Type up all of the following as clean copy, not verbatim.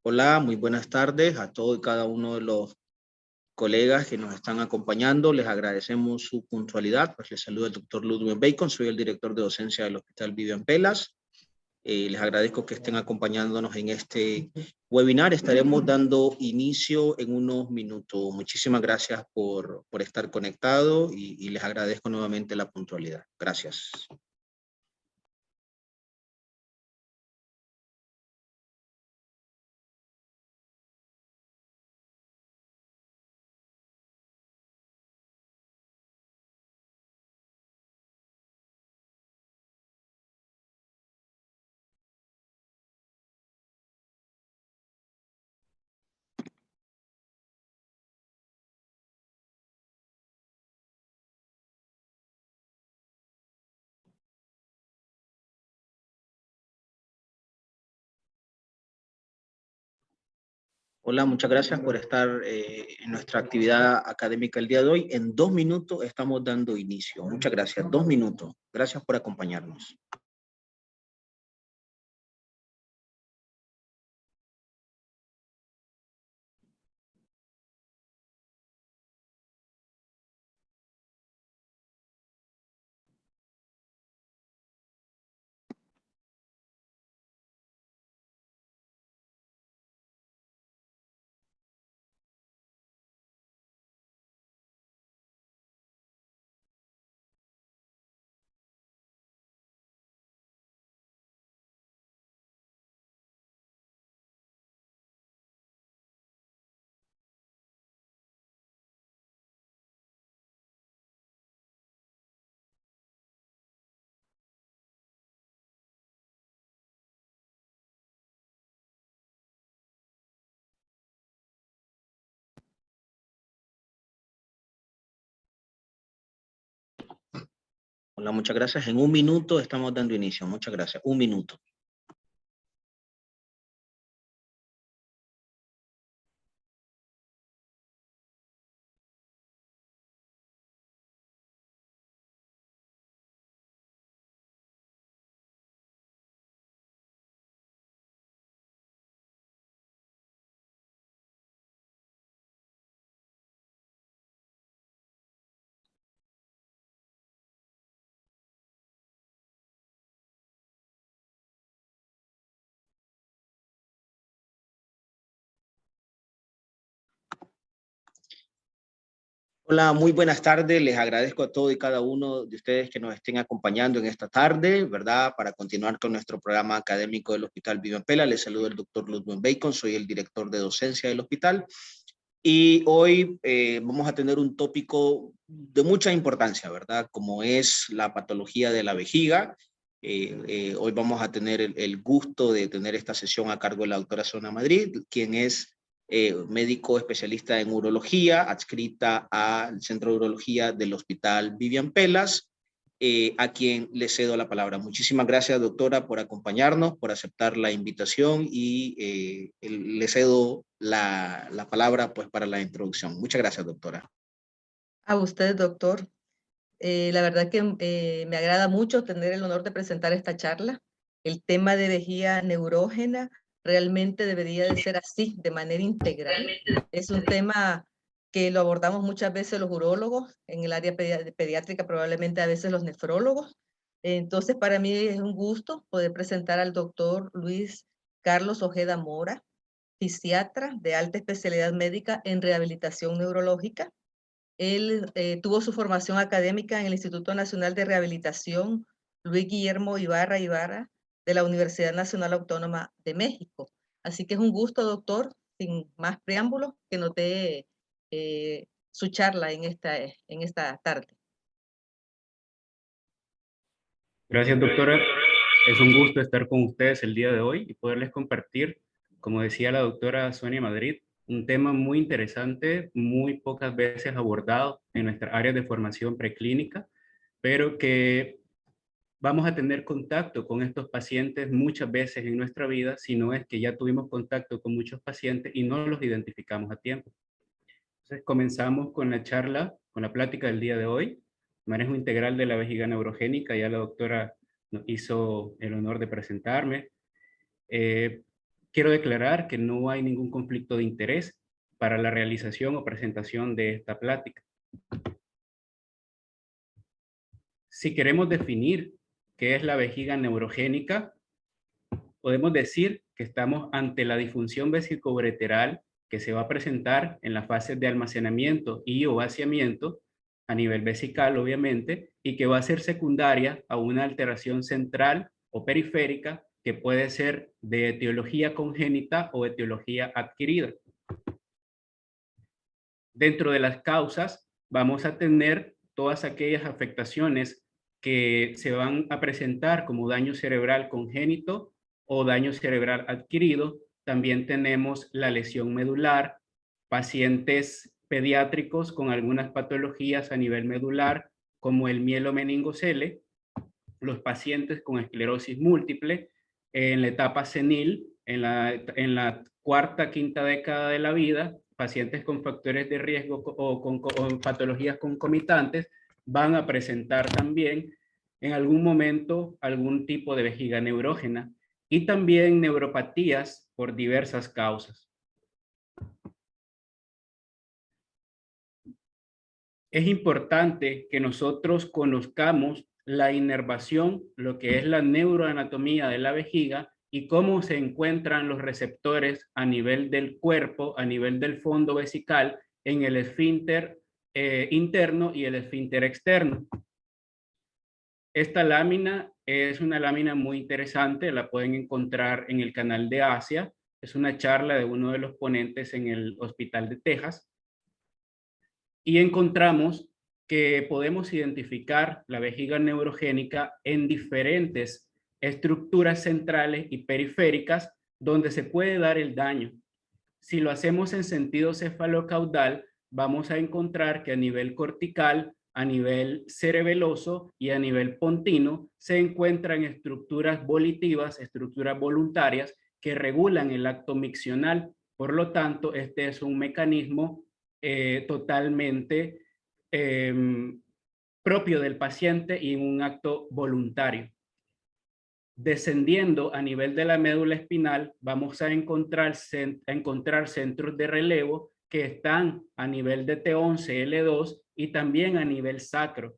Hola, muy buenas tardes a todos y cada uno de los colegas que nos están acompañando. Les agradecemos su puntualidad. Pues les saluda el doctor Ludwig Bacon, soy el director de docencia del Hospital Vivian Pelas. Les agradezco que estén acompañándonos en este webinar. Estaremos dando inicio en unos minutos. Muchísimas gracias por estar conectado y les agradezco nuevamente la puntualidad. Gracias. Hola, muchas gracias por estar en nuestra actividad académica el día de hoy. En 2 minutos estamos dando inicio. Muchas gracias. 2 minutos. Gracias por acompañarnos. Hola, muchas gracias. En 1 minuto estamos dando inicio. Muchas gracias. 1 minuto. Hola, muy buenas tardes. Les agradezco a todos y cada uno de ustedes que nos estén acompañando en esta tarde, ¿verdad? Para continuar con nuestro programa académico del Hospital Vivian Pelas. Les saludo el doctor Ludwig Bacon, soy el director de docencia del hospital. Y hoy vamos a tener un tópico de mucha importancia, ¿verdad? Como es la patología de la vejiga. Hoy vamos a tener el gusto de tener esta sesión a cargo de la doctora Sona Madrid, quien es médico especialista en urología, adscrita al Centro de Urología del Hospital Vivian Pelas, a quien le cedo la palabra. Muchísimas gracias, doctora, por acompañarnos, por aceptar la invitación y le cedo la palabra pues, para la introducción. Muchas gracias, doctora. A usted, doctor. La verdad que me agrada mucho tener el honor de presentar esta charla. El tema de vejiga neurógena realmente debería de ser así, de manera integral. Es un tema que lo abordamos muchas veces los urólogos, en el área pediátrica probablemente a veces los nefrólogos. Entonces, para mí es un gusto poder presentar al doctor Luis Carlos Ojeda Mora, fisiatra de alta especialidad médica en rehabilitación neurológica. Él tuvo su formación académica en el Instituto Nacional de Rehabilitación Luis Guillermo Ibarra Ibarra de la Universidad Nacional Autónoma de México. Así que es un gusto, doctor, sin más preámbulos, que nos dé su charla en esta tarde. Gracias, doctora. Es un gusto estar con ustedes el día de hoy y poderles compartir, como decía la doctora Sonia Madrid, un tema muy interesante, muy pocas veces abordado en nuestras áreas de formación preclínica, pero que vamos a tener contacto con estos pacientes muchas veces en nuestra vida, si no es que ya tuvimos contacto con muchos pacientes y no los identificamos a tiempo. Entonces, comenzamos con la charla, con la plática del día de hoy. Manejo integral de la vejiga neurogénica. Ya la doctora nos hizo el honor de presentarme. Quiero declarar que no hay ningún conflicto de interés para la realización o presentación de esta plática. Si queremos definir qué es la vejiga neurogénica, podemos decir que estamos ante la disfunción vesicoureteral que se va a presentar en las fases de almacenamiento y o vaciamiento a nivel vesical, obviamente, y que va a ser secundaria a una alteración central o periférica que puede ser de etiología congénita o etiología adquirida. Dentro de las causas vamos a tener todas aquellas afectaciones que se van a presentar como daño cerebral congénito o daño cerebral adquirido. También tenemos la lesión medular, pacientes pediátricos con algunas patologías a nivel medular, como el mielomeningocele, los pacientes con esclerosis múltiple en la etapa senil, en la cuarta, quinta década de la vida, pacientes con factores de riesgo o con patologías concomitantes van a presentar también en algún momento algún tipo de vejiga neurógena y también neuropatías por diversas causas. Es importante que nosotros conozcamos la inervación, lo que es la neuroanatomía de la vejiga y cómo se encuentran los receptores a nivel del cuerpo, a nivel del fondo vesical, en el esfínter interno y el esfínter externo. Esta lámina es una lámina muy interesante, la pueden encontrar en el canal de Asia. Es una charla de uno de los ponentes en el Hospital de Texas. Y encontramos que podemos identificar la vejiga neurogénica en diferentes estructuras centrales y periféricas donde se puede dar el daño. Si lo hacemos en sentido cefalocaudal, vamos a encontrar que a nivel cortical, a nivel cerebeloso y a nivel pontino se encuentran estructuras volitivas, estructuras voluntarias que regulan el acto miccional. Por lo tanto, este es un mecanismo totalmente propio del paciente y un acto voluntario. Descendiendo a nivel de la médula espinal, vamos a encontrar centros de relevo que están a nivel de T11, L2 y también a nivel sacro.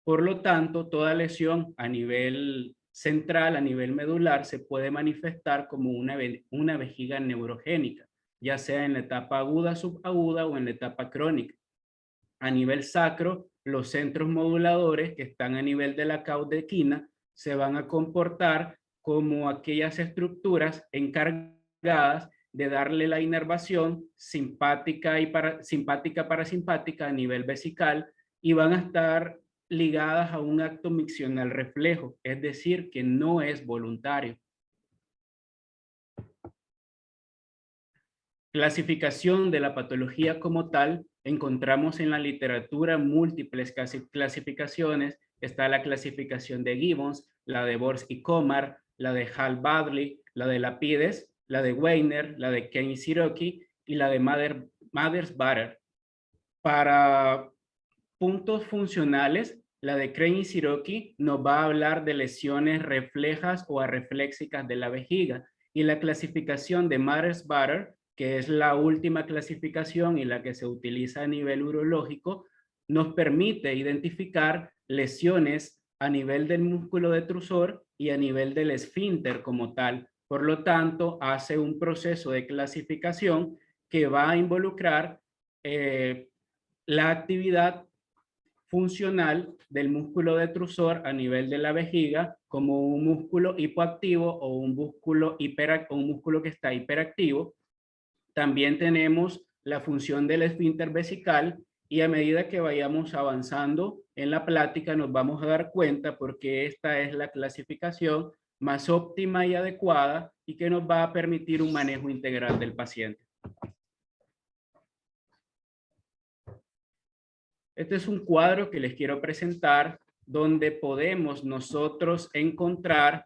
Por lo tanto, toda lesión a nivel central, a nivel medular, se puede manifestar como una vejiga neurogénica, ya sea en la etapa aguda, subaguda o en la etapa crónica. A nivel sacro, los centros moduladores que están a nivel de la caudequina se van a comportar como aquellas estructuras encargadas de darle la inervación simpática y parasimpática a nivel vesical y van a estar ligadas a un acto miccional reflejo, es decir, que no es voluntario. Clasificación de la patología como tal, encontramos en la literatura múltiples clasificaciones. Está la clasificación de Gibbons, la de Bors y Komar, la de Hall-Badley, la de Lapides, la de Weiner, la de Kane y Siroki y la de Mathers-Bader. Para puntos funcionales, la de Crane y Siroki nos va a hablar de lesiones reflejas o arrefléxicas de la vejiga, y la clasificación de Mathers-Bader, que es la última clasificación y la que se utiliza a nivel urológico, nos permite identificar lesiones a nivel del músculo detrusor y a nivel del esfínter como tal. Por lo tanto, hace un proceso de clasificación que va a involucrar la actividad funcional del músculo detrusor a nivel de la vejiga como un músculo hipoactivo o un músculo que está hiperactivo. También tenemos la función del esfínter vesical, y a medida que vayamos avanzando en la plática nos vamos a dar cuenta porque esta es la clasificación más óptima y adecuada y que nos va a permitir un manejo integral del paciente. Este es un cuadro que les quiero presentar donde podemos nosotros encontrar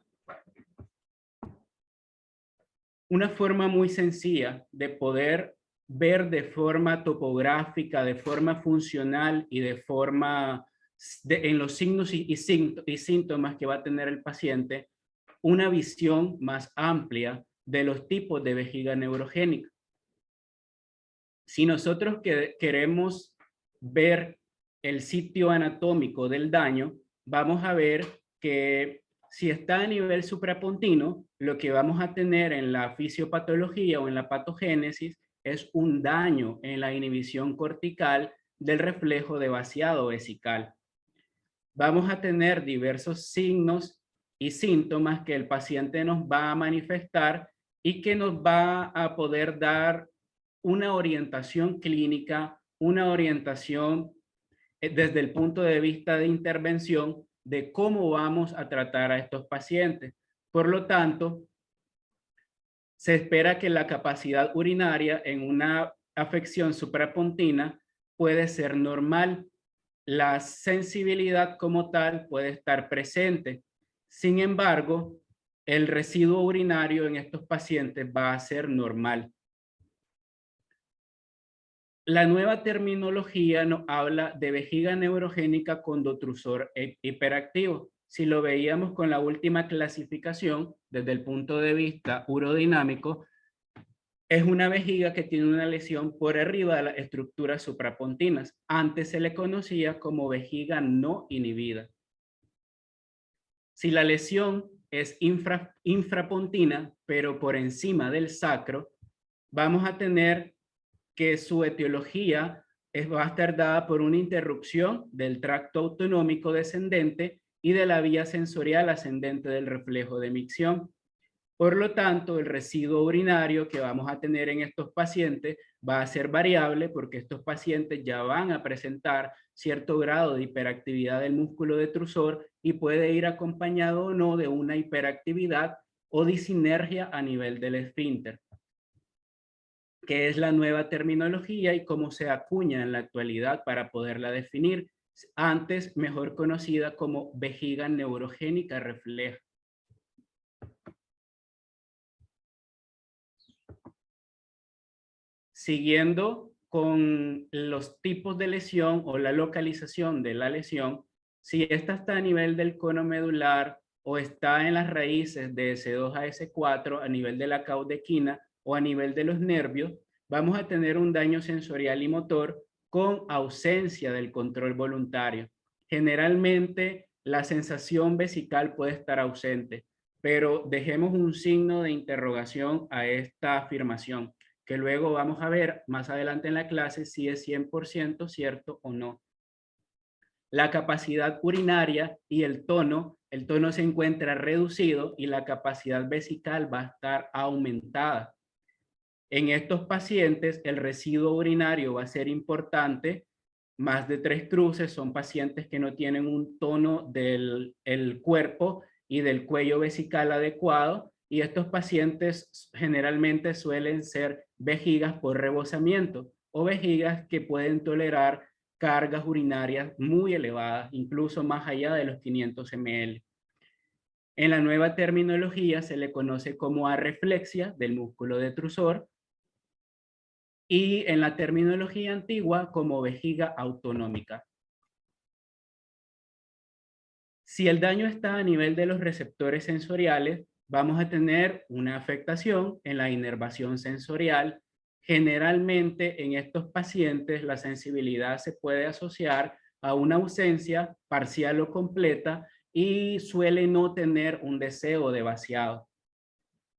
una forma muy sencilla de poder ver de forma topográfica, de forma funcional y de forma en los signos y síntomas que va a tener el paciente, una visión más amplia de los tipos de vejiga neurogénica. Si nosotros queremos ver el sitio anatómico del daño, vamos a ver que si está a nivel suprapontino, lo que vamos a tener en la fisiopatología o en la patogénesis es un daño en la inhibición cortical del reflejo de vaciado vesical. Vamos a tener diversos signos y síntomas que el paciente nos va a manifestar y que nos va a poder dar una orientación clínica, una orientación desde el punto de vista de intervención de cómo vamos a tratar a estos pacientes. Por lo tanto, se espera que la capacidad urinaria en una afección suprapontina puede ser normal. La sensibilidad como tal puede estar presente. Sin embargo, el residuo urinario en estos pacientes va a ser normal. La nueva terminología nos habla de vejiga neurogénica con dotrusor hiperactivo. Si lo veíamos con la última clasificación, desde el punto de vista urodinámico, es una vejiga que tiene una lesión por arriba de las estructuras suprapontinas. Antes se le conocía como vejiga no inhibida. Si la lesión es infrapontina, pero por encima del sacro, vamos a tener que su etiología va a estar dada por una interrupción del tracto autonómico descendente y de la vía sensorial ascendente del reflejo de micción. Por lo tanto, el residuo urinario que vamos a tener en estos pacientes va a ser variable porque estos pacientes ya van a presentar cierto grado de hiperactividad del músculo detrusor y puede ir acompañado o no de una hiperactividad o disinergia a nivel del esfínter, que es la nueva terminología y cómo se acuña en la actualidad para poderla definir, antes mejor conocida como vejiga neurogénica refleja. Siguiendo con los tipos de lesión o la localización de la lesión, si esta está a nivel del cono medular o está en las raíces de S2 a S4 a nivel de la caudequina o a nivel de los nervios, vamos a tener un daño sensorial y motor con ausencia del control voluntario. Generalmente la sensación vesical puede estar ausente, pero dejemos un signo de interrogación a esta afirmación, que luego vamos a ver más adelante en la clase si es 100% cierto o no. La capacidad urinaria y el tono se encuentra reducido y la capacidad vesical va a estar aumentada. En estos pacientes el residuo urinario va a ser importante, más de 3 cruces, son pacientes que no tienen un tono del cuerpo y del cuello vesical adecuado, y estos pacientes generalmente suelen ser vejigas por rebosamiento o vejigas que pueden tolerar cargas urinarias muy elevadas, incluso más allá de los 500 ml. En la nueva terminología se le conoce como arreflexia del músculo detrusor y en la terminología antigua como vejiga autonómica. Si el daño está a nivel de los receptores sensoriales, vamos a tener una afectación en la inervación sensorial. Generalmente en estos pacientes la sensibilidad se puede asociar a una ausencia parcial o completa y suele no tener un deseo de vaciado.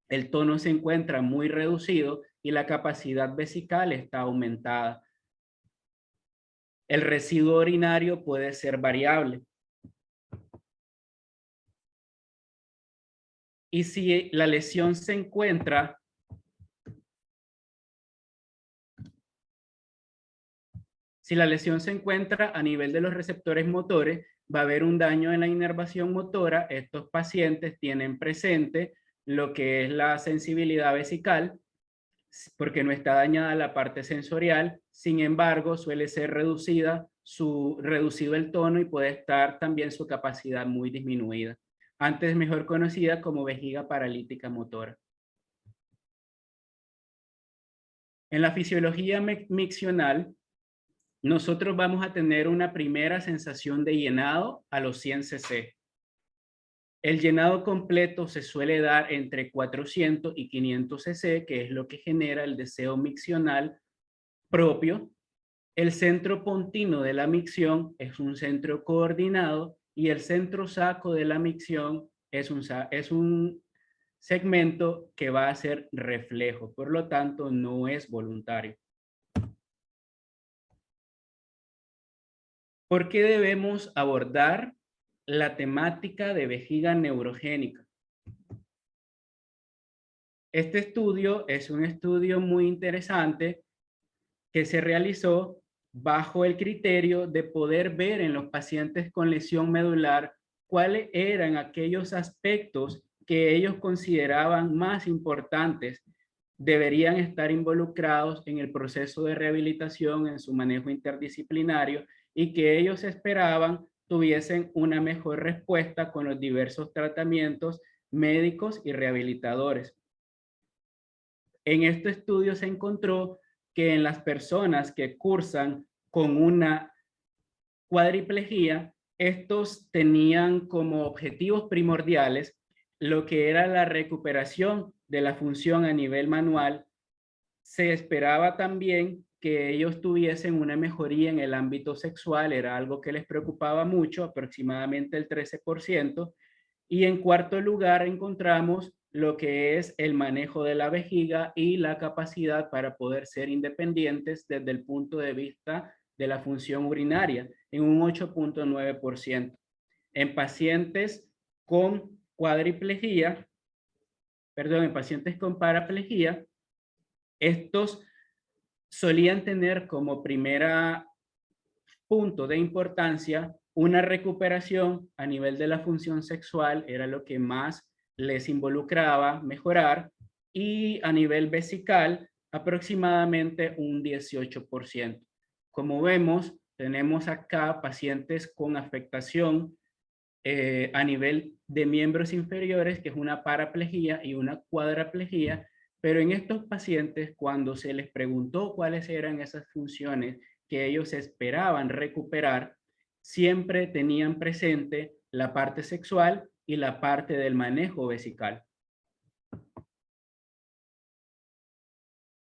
El tono se encuentra muy reducido y la capacidad vesical está aumentada. El residuo urinario puede ser variable. Y si la lesión se encuentra a nivel de los receptores motores, va a haber un daño en la inervación motora. Estos pacientes tienen presente lo que es la sensibilidad vesical, porque no está dañada la parte sensorial. Sin embargo, suele ser reducido el tono y puede estar también su capacidad muy disminuida, antes mejor conocida como vejiga paralítica motora. En la fisiología miccional, nosotros vamos a tener una primera sensación de llenado a los 100 cc. El llenado completo se suele dar entre 400 y 500 cc, que es lo que genera el deseo miccional propio. El centro pontino de la micción es un centro coordinado y el centro saco de la micción es un segmento que va a ser reflejo, por lo tanto no es voluntario. ¿Por qué debemos abordar la temática de vejiga neurogénica? Este estudio es un estudio muy interesante que se realizó bajo el criterio de poder ver en los pacientes con lesión medular cuáles eran aquellos aspectos que ellos consideraban más importantes, deberían estar involucrados en el proceso de rehabilitación, en su manejo interdisciplinario, y que ellos esperaban tuviesen una mejor respuesta con los diversos tratamientos médicos y rehabilitadores. En este estudio se encontró que en las personas que cursan con una cuadriplegia, estos tenían como objetivos primordiales lo que era la recuperación de la función a nivel manual. Se esperaba también que ellos tuviesen una mejoría en el ámbito sexual, era algo que les preocupaba mucho, aproximadamente el 13%. Y en cuarto lugar encontramos lo que es el manejo de la vejiga y la capacidad para poder ser independientes desde el punto de vista de la función urinaria, en un 8.9%. En pacientes con cuadriplegia, en pacientes con paraplegia, estos solían tener como primera punto de importancia una recuperación a nivel de la función sexual, era lo que más les involucraba mejorar, y a nivel vesical aproximadamente un 18%. Como vemos, tenemos acá pacientes con afectación a nivel de miembros inferiores, que es una paraplegia y una cuadraplegia, pero en estos pacientes, cuando se les preguntó cuáles eran esas funciones que ellos esperaban recuperar, siempre tenían presente la parte sexual y la parte del manejo vesical.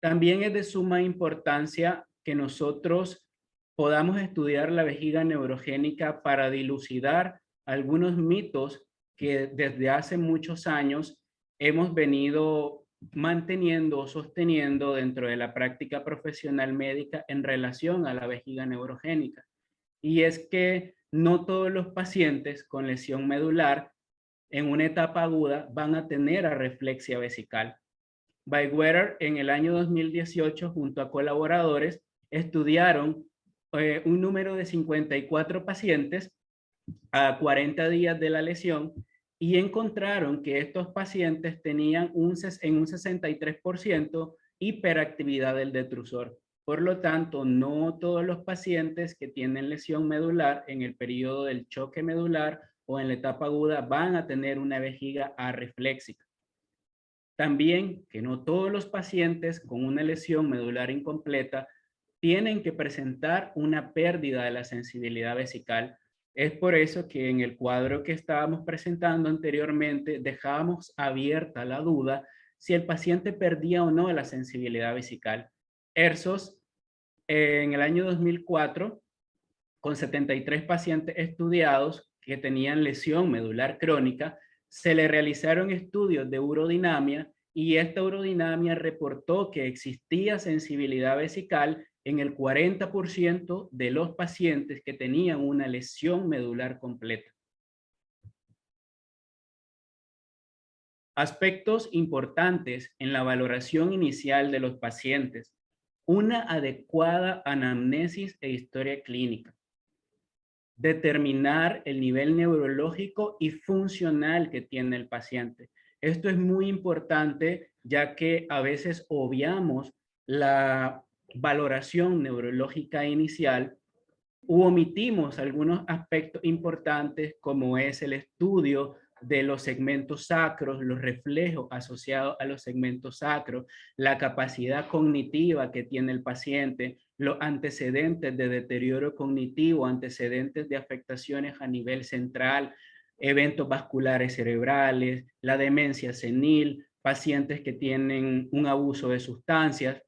También es de suma importancia que nosotros podamos estudiar la vejiga neurogénica para dilucidar algunos mitos que desde hace muchos años hemos venido manteniendo o sosteniendo dentro de la práctica profesional médica en relación a la vejiga neurogénica. Y es que no todos los pacientes con lesión medular en una etapa aguda van a tener arreflexia vesical. Byweather en el año 2018 junto a colaboradores estudiaron un número de 54 pacientes a 40 días de la lesión y encontraron que estos pacientes tenían en un 63% hiperactividad del detrusor. Por lo tanto, no todos los pacientes que tienen lesión medular en el periodo del choque medular o en la etapa aguda van a tener una vejiga arrefléxica. También que no todos los pacientes con una lesión medular incompleta tienen que presentar una pérdida de la sensibilidad vesical. Es por eso que en el cuadro que estábamos presentando anteriormente dejábamos abierta la duda si el paciente perdía o no la sensibilidad vesical. Ersos, en el año 2004, con 73 pacientes estudiados que tenían lesión medular crónica, se le realizaron estudios de urodinamia y esta urodinamia reportó que existía sensibilidad vesical en el 40% de los pacientes que tenían una lesión medular completa. Aspectos importantes en la valoración inicial de los pacientes: una adecuada anamnesis e historia clínica. Determinar el nivel neurológico y funcional que tiene el paciente. Esto es muy importante ya que a veces obviamos la valoración neurológica inicial u omitimos algunos aspectos importantes como es el estudio de los segmentos sacros, los reflejos asociados a los segmentos sacros, la capacidad cognitiva que tiene el paciente, los antecedentes de deterioro cognitivo, antecedentes de afectaciones a nivel central, eventos vasculares cerebrales, la demencia senil, pacientes que tienen un abuso de sustancias.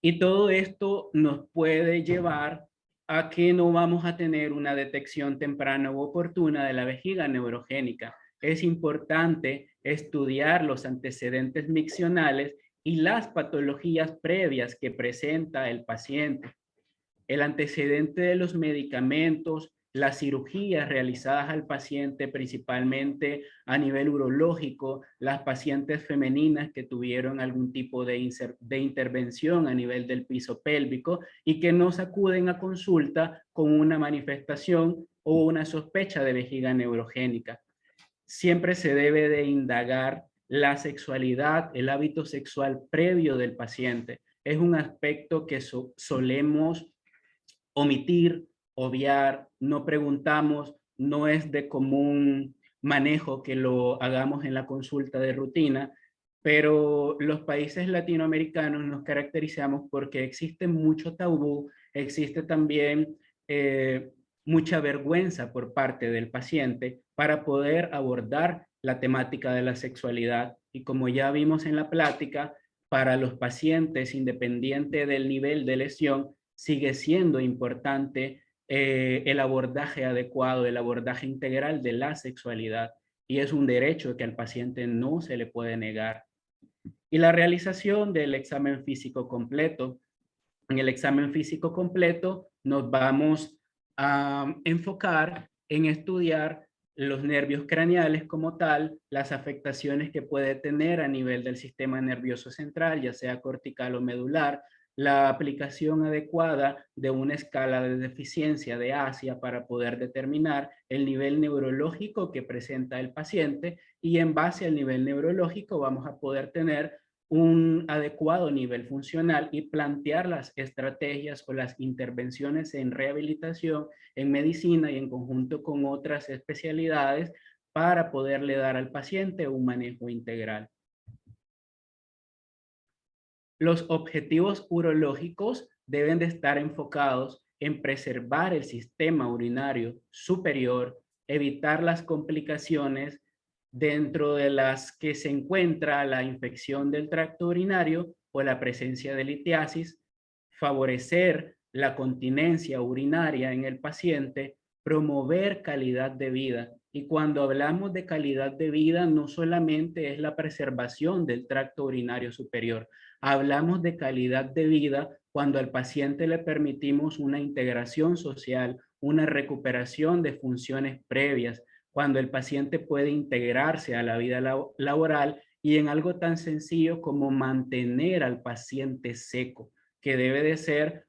Y todo esto nos puede llevar a que no vamos a tener una detección temprana u oportuna de la vejiga neurogénica. Es importante estudiar los antecedentes miccionales y las patologías previas que presenta el paciente. El antecedente de los medicamentos, las cirugías realizadas al paciente, principalmente a nivel urológico, las pacientes femeninas que tuvieron algún tipo de intervención a nivel del piso pélvico y que nos acuden a consulta con una manifestación o una sospecha de vejiga neurogénica. Siempre se debe de indagar la sexualidad, el hábito sexual previo del paciente. Es un aspecto que solemos omitir, obviar, no preguntamos, no es de común manejo que lo hagamos en la consulta de rutina, pero los países latinoamericanos nos caracterizamos porque existe mucho tabú, existe también mucha vergüenza por parte del paciente para poder abordar la temática de la sexualidad. Y como ya vimos en la plática, para los pacientes, independiente del nivel de lesión, sigue siendo importante el abordaje adecuado, el abordaje integral de la sexualidad, y es un derecho que al paciente no se le puede negar. Y la realización del examen físico completo. En el examen físico completo nos vamos a enfocar en estudiar los nervios craneales como tal, las afectaciones que puede tener a nivel del sistema nervioso central, ya sea cortical o medular, la aplicación adecuada de una escala de deficiencia de Asia para poder determinar el nivel neurológico que presenta el paciente, y en base al nivel neurológico vamos a poder tener un adecuado nivel funcional y plantear las estrategias o las intervenciones en rehabilitación, en medicina y en conjunto con otras especialidades para poderle dar al paciente un manejo integral. Los objetivos urológicos deben de estar enfocados en preservar el sistema urinario superior, evitar las complicaciones dentro de las que se encuentra la infección del tracto urinario o la presencia de litiasis, favorecer la continencia urinaria en el paciente, promover calidad de vida. Y cuando hablamos de calidad de vida, no solamente es la preservación del tracto urinario superior, hablamos de calidad de vida cuando al paciente le permitimos una integración social, una recuperación de funciones previas, cuando el paciente puede integrarse a la vida laboral y en algo tan sencillo como mantener al paciente seco, que debe de ser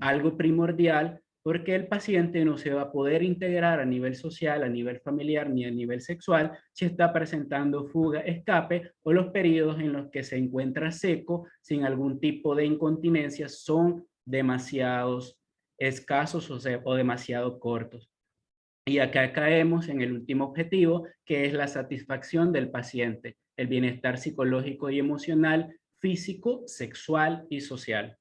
algo primordial, porque el paciente no se va a poder integrar a nivel social, a nivel familiar ni a nivel sexual si está presentando fuga, escape, o los periodos en los que se encuentra seco sin algún tipo de incontinencia son demasiados escasos o demasiado cortos. Y acá caemos en el último objetivo, que es la satisfacción del paciente, el bienestar psicológico y emocional, físico, sexual y social.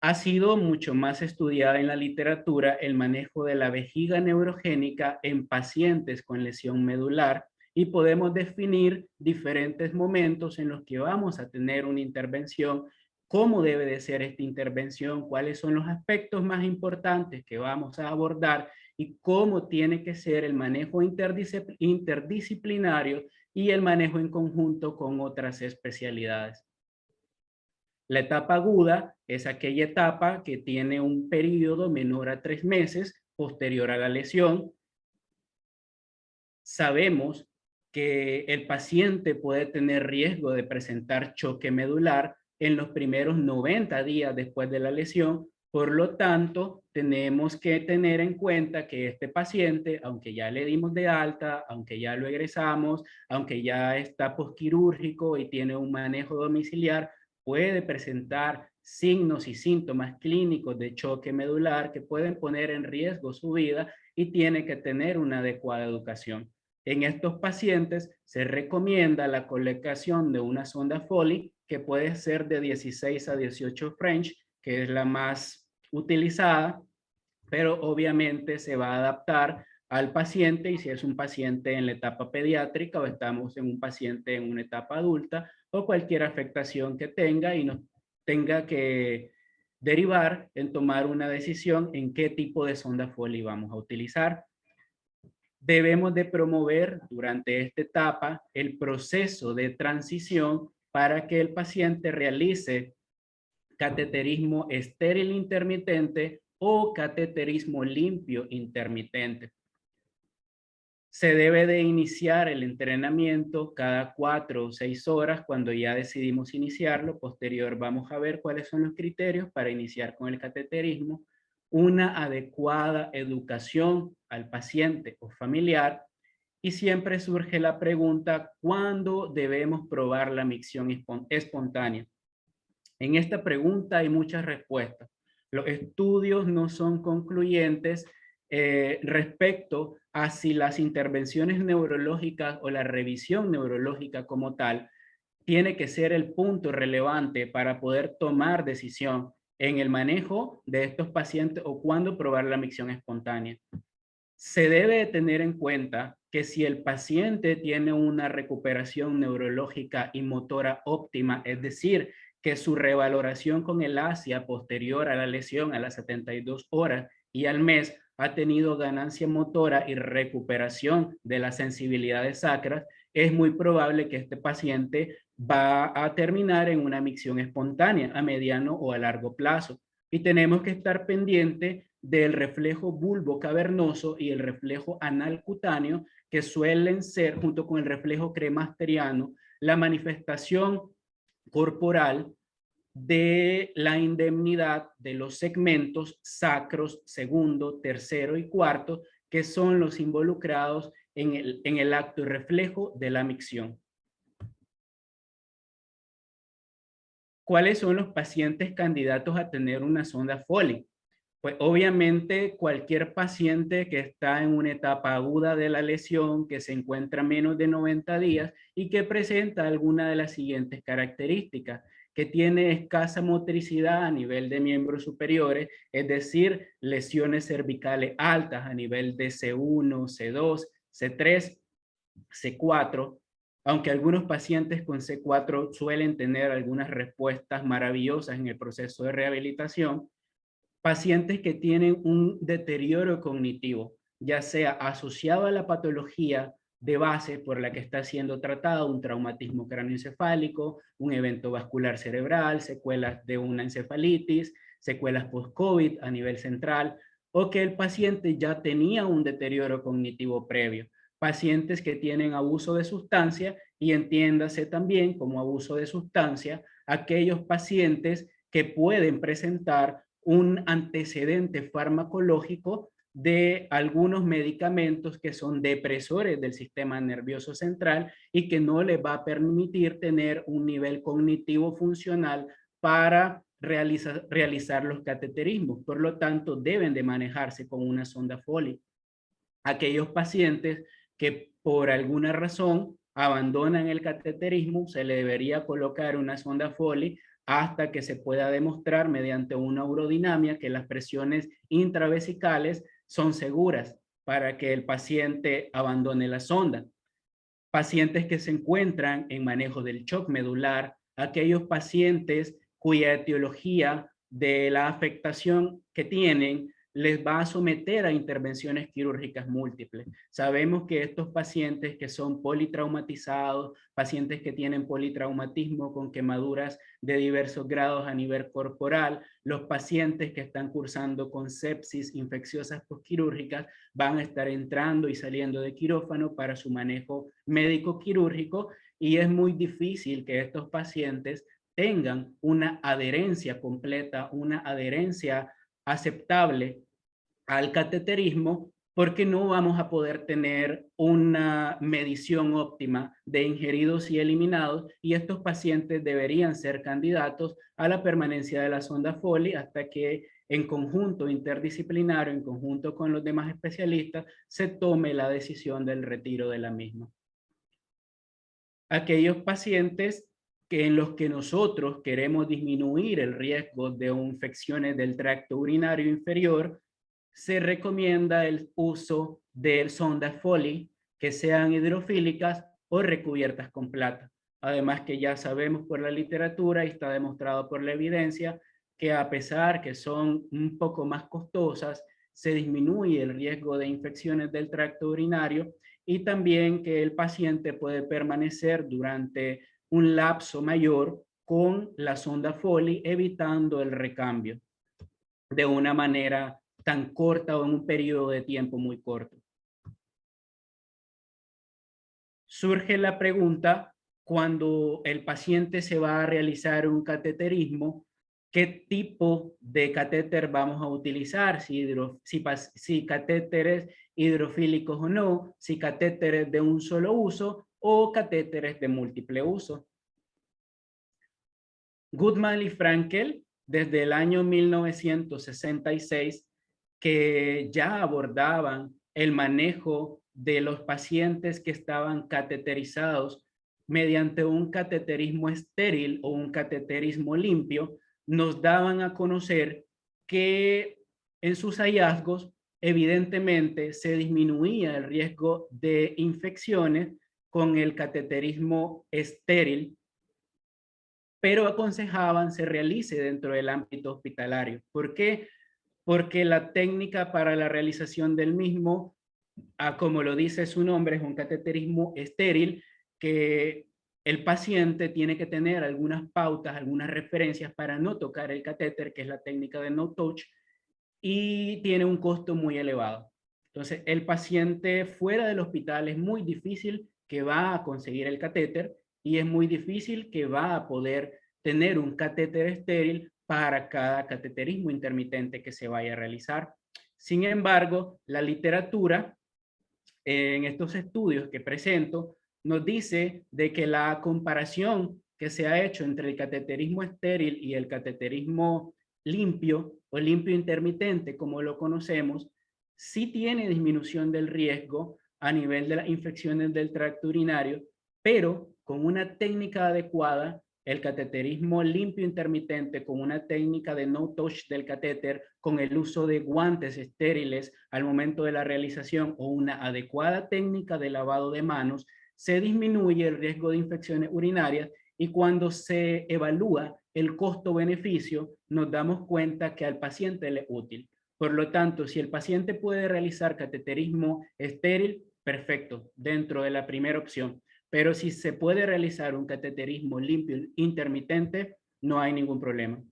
Ha sido mucho más estudiada en la literatura el manejo de la vejiga neurogénica en pacientes con lesión medular, y podemos definir diferentes momentos en los que vamos a tener una intervención, cómo debe de ser esta intervención, cuáles son los aspectos más importantes que vamos a abordar y cómo tiene que ser el manejo interdisciplinario y el manejo en conjunto con otras especialidades. La etapa aguda es aquella etapa que tiene un periodo menor a 3 meses posterior a la lesión. Sabemos que el paciente puede tener riesgo de presentar choque medular en los primeros 90 días después de la lesión. Por lo tanto, tenemos que tener en cuenta que este paciente, aunque ya le dimos de alta, aunque ya lo egresamos, aunque ya está posquirúrgico y tiene un manejo domiciliar, puede presentar signos y síntomas clínicos de choque medular que pueden poner en riesgo su vida y tiene que tener una adecuada educación. En estos pacientes se recomienda la colocación de una sonda Foley que puede ser de 16 a 18 French, que es la más utilizada, pero obviamente se va a adaptar al paciente, y si es un paciente en la etapa pediátrica o estamos en un paciente en una etapa adulta o cualquier afectación que tenga y nos tenga que derivar en tomar una decisión en qué tipo de sonda Foley vamos a utilizar. Debemos de promover durante esta etapa el proceso de transición para que el paciente realice cateterismo estéril intermitente o cateterismo limpio intermitente. Se debe de iniciar el entrenamiento cada 4 o 6 horas cuando ya decidimos iniciarlo. Posterior vamos a ver cuáles son los criterios para iniciar con el cateterismo, una adecuada educación al paciente o familiar, y siempre surge la pregunta, ¿cuándo debemos probar la micción espontánea? En esta pregunta hay muchas respuestas. Los estudios no son concluyentes respecto a si las intervenciones neurológicas o la revisión neurológica como tal tiene que ser el punto relevante para poder tomar decisión en el manejo de estos pacientes o cuándo probar la micción espontánea. Se debe tener en cuenta que si el paciente tiene una recuperación neurológica y motora óptima, es decir, que su revaloración con el ASIA posterior a la lesión a las 72 horas y al mes ha tenido ganancia motora y recuperación de las sensibilidades sacras, es muy probable que este paciente va a terminar en una micción espontánea a mediano o a largo plazo. Y tenemos que estar pendiente del reflejo bulbo cavernoso y el reflejo anal cutáneo, que suelen ser, junto con el reflejo cremasteriano, la manifestación corporal de la indemnidad de los segmentos sacros, segundo, tercero y cuarto, que son los involucrados en el acto y reflejo de la micción. ¿Cuáles son los pacientes candidatos a tener una sonda Foley? Pues obviamente cualquier paciente que está en una etapa aguda de la lesión, que se encuentra menos de 90 días y que presenta alguna de las siguientes características, que tiene escasa motricidad a nivel de miembros superiores, es decir, lesiones cervicales altas a nivel de C1, C2, C3, C4, aunque algunos pacientes con C4 suelen tener algunas respuestas maravillosas en el proceso de rehabilitación. Pacientes que tienen un deterioro cognitivo, ya sea asociado a la patología de base por la que está siendo tratado, un traumatismo cráneoencefálico, un evento vascular cerebral, secuelas de una encefalitis, secuelas post-COVID a nivel central, o que el paciente ya tenía un deterioro cognitivo previo. Pacientes que tienen abuso de sustancia, y entiéndase también como abuso de sustancia aquellos pacientes que pueden presentar un antecedente farmacológico de algunos medicamentos que son depresores del sistema nervioso central y que no les va a permitir tener un nivel cognitivo funcional para realizar los cateterismos. Por lo tanto, deben de manejarse con una sonda Foley. Aquellos pacientes que por alguna razón abandonan el cateterismo, se le debería colocar una sonda Foley hasta que se pueda demostrar mediante una urodinamia que las presiones intravesicales son seguras para que el paciente abandone la sonda. Pacientes que se encuentran en manejo del shock medular, aquellos pacientes cuya etiología de la afectación que tienen les va a someter a intervenciones quirúrgicas múltiples. Sabemos que estos pacientes que son politraumatizados, pacientes que tienen politraumatismo con quemaduras de diversos grados a nivel corporal, los pacientes que están cursando con sepsis infecciosas postquirúrgicas van a estar entrando y saliendo de quirófano para su manejo médico quirúrgico, y es muy difícil que estos pacientes tengan una adherencia completa, una adherencia aceptable al cateterismo, porque no vamos a poder tener una medición óptima de ingeridos y eliminados, y estos pacientes deberían ser candidatos a la permanencia de la sonda Foley hasta que en conjunto interdisciplinario, en conjunto con los demás especialistas, se tome la decisión del retiro de la misma. Aquellos pacientes en los que nosotros queremos disminuir el riesgo de infecciones del tracto urinario inferior, se recomienda el uso de sondas Foley que sean hidrofílicas o recubiertas con plata. Además que ya sabemos por la literatura y está demostrado por la evidencia que a pesar que son un poco más costosas, se disminuye el riesgo de infecciones del tracto urinario y también que el paciente puede permanecer durante un lapso mayor con la sonda Foley, evitando el recambio de una manera tan corta o en un periodo de tiempo muy corto. Surge la pregunta, cuando el paciente se va a realizar un cateterismo, ¿qué tipo de catéter vamos a utilizar? Si catéteres hidrofílicos o no, si catéteres de un solo uso o catéteres de múltiple uso. Goodman y Frankel, desde el año 1966, que ya abordaban el manejo de los pacientes que estaban cateterizados mediante un cateterismo estéril o un cateterismo limpio, nos daban a conocer que en sus hallazgos evidentemente se disminuía el riesgo de infecciones con el cateterismo estéril, pero aconsejaban se realice dentro del ámbito hospitalario. ¿Por qué? Porque la técnica para la realización del mismo, como lo dice su nombre, es un cateterismo estéril, que el paciente tiene que tener algunas pautas, algunas referencias para no tocar el catéter, que es la técnica de no touch, y tiene un costo muy elevado. Entonces, el paciente fuera del hospital es muy difícil que va a conseguir el catéter y es muy difícil que va a poder tener un catéter estéril para cada cateterismo intermitente que se vaya a realizar. Sin embargo, la literatura en estos estudios que presento nos dice de que la comparación que se ha hecho entre el cateterismo estéril y el cateterismo limpio o limpio intermitente, como lo conocemos, sí tiene disminución del riesgo a nivel de las infecciones del tracto urinario, pero con una técnica adecuada, el cateterismo limpio intermitente con una técnica de no touch del catéter, con el uso de guantes estériles al momento de la realización o una adecuada técnica de lavado de manos, se disminuye el riesgo de infecciones urinarias y cuando se evalúa el costo-beneficio, nos damos cuenta que al paciente le es útil. Por lo tanto, si el paciente puede realizar cateterismo estéril, perfecto, dentro de la primera opción. Pero si se puede realizar un cateterismo limpio intermitente, no hay ningún problema.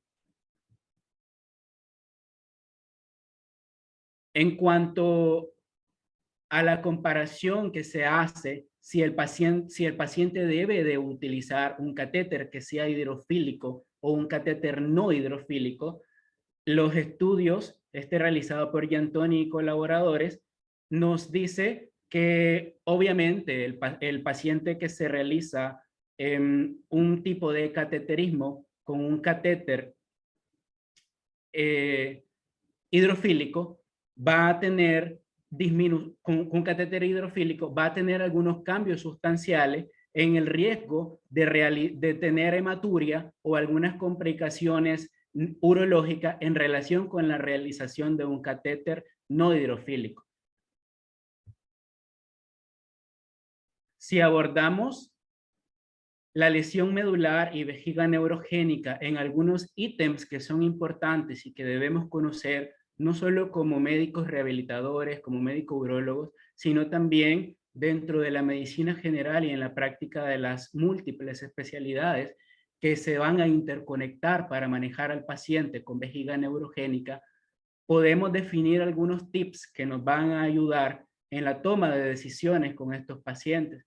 En cuanto a la comparación que se hace, si el paciente debe de utilizar un catéter que sea hidrofílico o un catéter no hidrofílico, los estudios, realizado por Giantoni y colaboradores, nos dice que obviamente el paciente que se realiza un tipo de cateterismo con un catéter hidrofílico va a tener con catéter hidrofílico va a tener algunos cambios sustanciales en el riesgo de tener hematuria o algunas complicaciones urológicas en relación con la realización de un catéter no hidrofílico. Si abordamos la lesión medular y vejiga neurogénica en algunos ítems que son importantes y que debemos conocer, no solo como médicos rehabilitadores, como médicos urólogos, sino también dentro de la medicina general y en la práctica de las múltiples especialidades que se van a interconectar para manejar al paciente con vejiga neurogénica, podemos definir algunos tips que nos van a ayudar en la toma de decisiones con estos pacientes.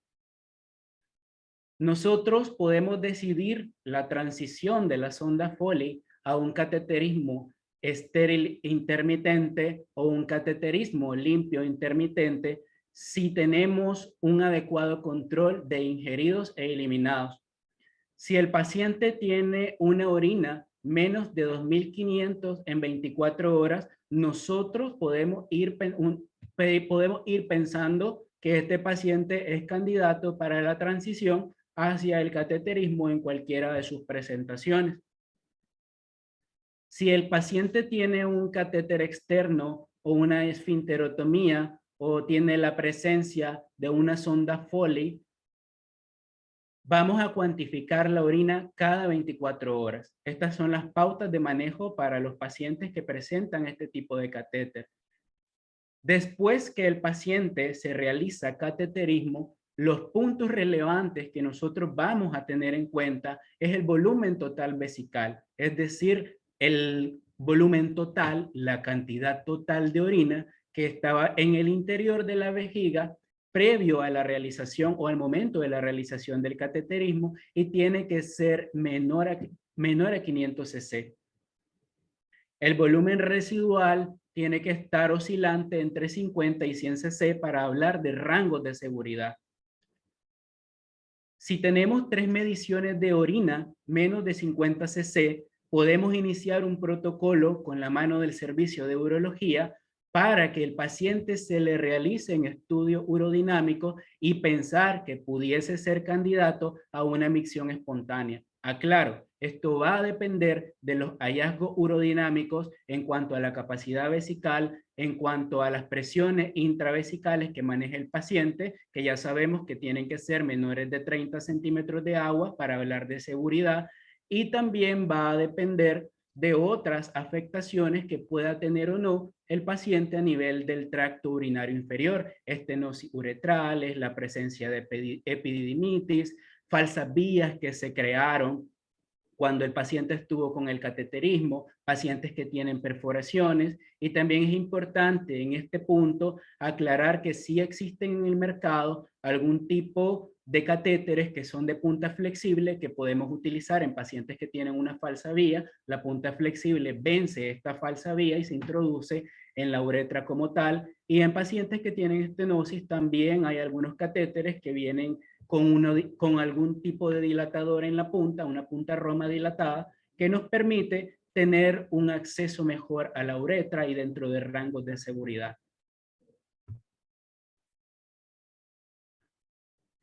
Nosotros podemos decidir la transición de la sonda Foley a un cateterismo estéril intermitente o un cateterismo limpio intermitente si tenemos un adecuado control de ingeridos e eliminados. Si el paciente tiene una orina menos de 2.500 en 24 horas, nosotros podemos ir pensando que este paciente es candidato para la transición hacia el cateterismo en cualquiera de sus presentaciones. Si el paciente tiene un catéter externo o una esfinterotomía o tiene la presencia de una sonda Foley, vamos a cuantificar la orina cada 24 horas. Estas son las pautas de manejo para los pacientes que presentan este tipo de catéter. Después que el paciente se realiza cateterismo, los puntos relevantes que nosotros vamos a tener en cuenta es el volumen total vesical, es decir, el volumen total, la cantidad total de orina que estaba en el interior de la vejiga previo a la realización o al momento de la realización del cateterismo y tiene que ser menor a 500 cc. El volumen residual tiene que estar oscilante entre 50 y 100 cc para hablar de rangos de seguridad. Si tenemos 3 mediciones de orina menos de 50 cc, podemos iniciar un protocolo con la mano del servicio de urología para que el paciente se le realice en estudio urodinámico y pensar que pudiese ser candidato a una micción espontánea. Aclaro, esto va a depender de los hallazgos urodinámicos en cuanto a la capacidad vesical, en cuanto a las presiones intravesicales que maneja el paciente, que ya sabemos que tienen que ser menores de 30 centímetros de agua para hablar de seguridad, y también va a depender de otras afectaciones que pueda tener o no el paciente a nivel del tracto urinario inferior, estenosis uretrales, la presencia de epididimitis, falsas vías que se crearon cuando el paciente estuvo con el cateterismo, pacientes que tienen perforaciones, y también es importante en este punto aclarar que sí existen en el mercado algún tipo de catéteres que son de punta flexible que podemos utilizar en pacientes que tienen una falsa vía. La punta flexible vence esta falsa vía y se introduce en la uretra como tal, y en pacientes que tienen estenosis también hay algunos catéteres que vienen con algún tipo de dilatador en la punta, una punta roma dilatada, que nos permite tener un acceso mejor a la uretra y dentro de rangos de seguridad.